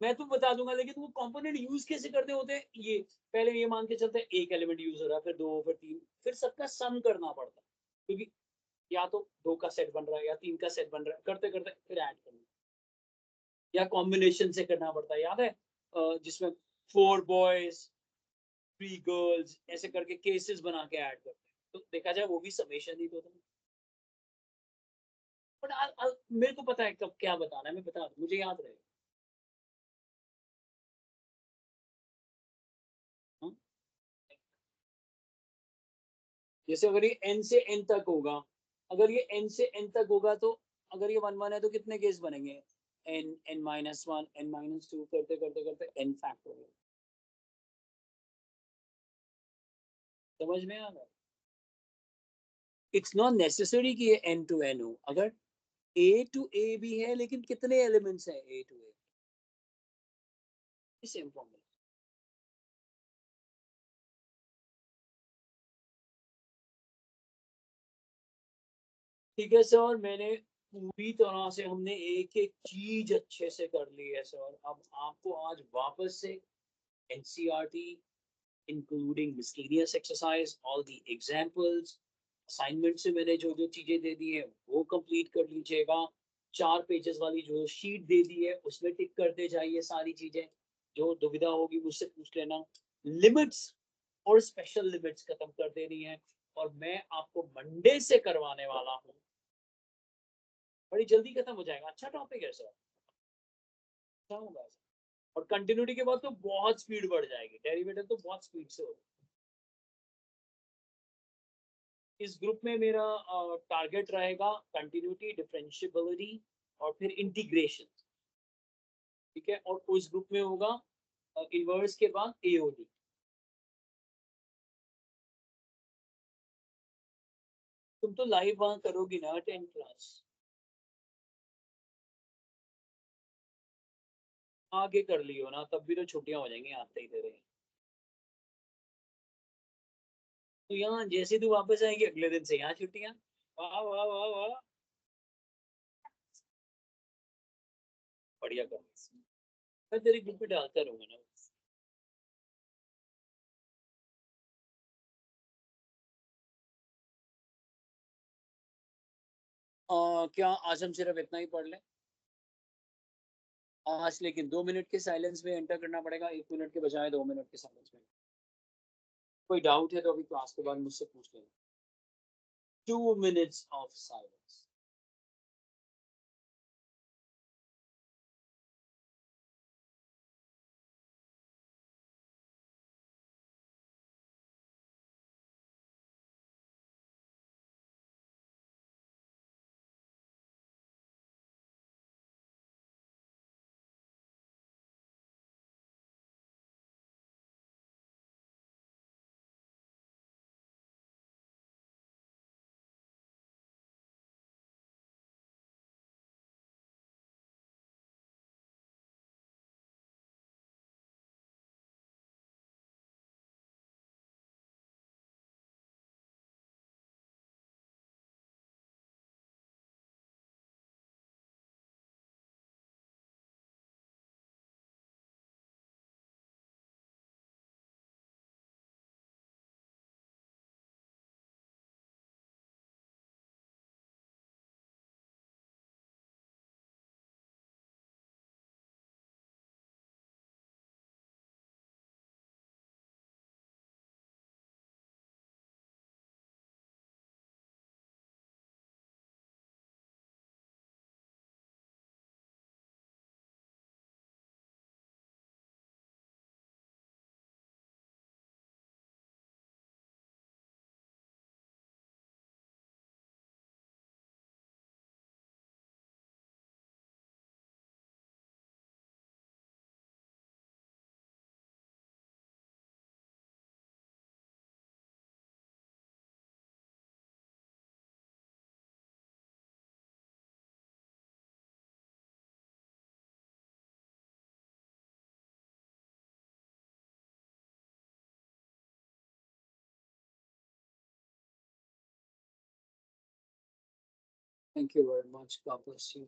मैं तो बता दूंगा, लेकिन वो कंपोनेंट यूज कैसे करते होते हैं ये, पहले ये मान के चलते हैं एक एलिमेंट यूज हो रहा है, फिर दो, फिर तीन, फिर सबका सम करना पड़ता है, क्योंकि या तो दो का सेट बन रहा है या तीन का सेट बन रहा है, करते करते फिर ऐड करना, या कॉम्बिनेशन से करना पड़ता है। याद है जिसमें 4 बॉयज 3 गर्ल्स ऐसे करके केसेस बना के ऐड करते हैं, तो देखा जाए वो भी समेशन ही तो था। बट मेरे को पता है कब क्या बताना है, मैं बता दूं, मुझे याद रहेगा। हाँ? जैसे अगर ये n से n तक होगा, अगर ये n से n तक होगा, तो अगर ये 1 1 है तो कितने केस बनेंगे? n, n-1, n-2 करते करते करते n फैक्टोरियल। समझ में आ रहा है? इट्स नॉट नेसेसरी कि ये n to n हो। अगर ए टू ए भी है, लेकिन कितने एलिमेंट्स हैं ए टू ए? Same formula. ठीक है सर, मैंने पूरी तरह से हमने एक एक चीज अच्छे से कर ली है सर। अब आपको आज वापस से NCERT including mysterious exercise, all the examples, assignment से मैंने जो जो चीजें दे दी है वो कंप्लीट कर लीजिएगा। 4 पेजेस वाली जो शीट दे दी है उसमें टिक करते जाइए सारी चीजें। जो दुविधा होगी मुझसे पूछ लेना। लिमिट्स और स्पेशल लिमिट्स खत्म कर देनी है, और मैं आपको मंडे से करवाने वाला हूँ। बड़ी जल्दी खत्म हो जाएगा। अच्छा टॉपिक है सर, अच्छा होगा सर। और कंटिन्यूटी के बाद तो बहुत स्पीड बढ़ जाएगी, डेरिवेटिव तो बहुत स्पीड से होगा। इस ग्रुप में मेरा टारगेट रहेगा कंटिन्यूटी, डिफरेंशियबिलिटी और फिर इंटीग्रेशन। ठीक है, और उस ग्रुप में होगा इनवर्स के बाद एओडी। तुम तो लाइव वहां करोगी ना 10 क्लास? आगे कर लियो ना, तब भी तो छुट्टियां हो जाएंगी आते ही तेरे। तो यहाँ जैसे तू वापस आएगी अगले दिन से यहाँ छुट्टियां। वाह वाह वाह वाह, बढ़िया कर। मैं तेरे ग्रुप में डालता रहूंगा ना। क्या आज हम सिर्फ इतना ही पढ़ लें आज? लेकिन 2 मिनट के साइलेंस में एंटर करना पड़ेगा, 1 मिनट के बजाय 2 मिनट के साइलेंस में। कोई डाउट है तो अभी क्लास के बाद मुझसे पूछ लेना। 2 minutes of silence. Thank you very much. God bless you.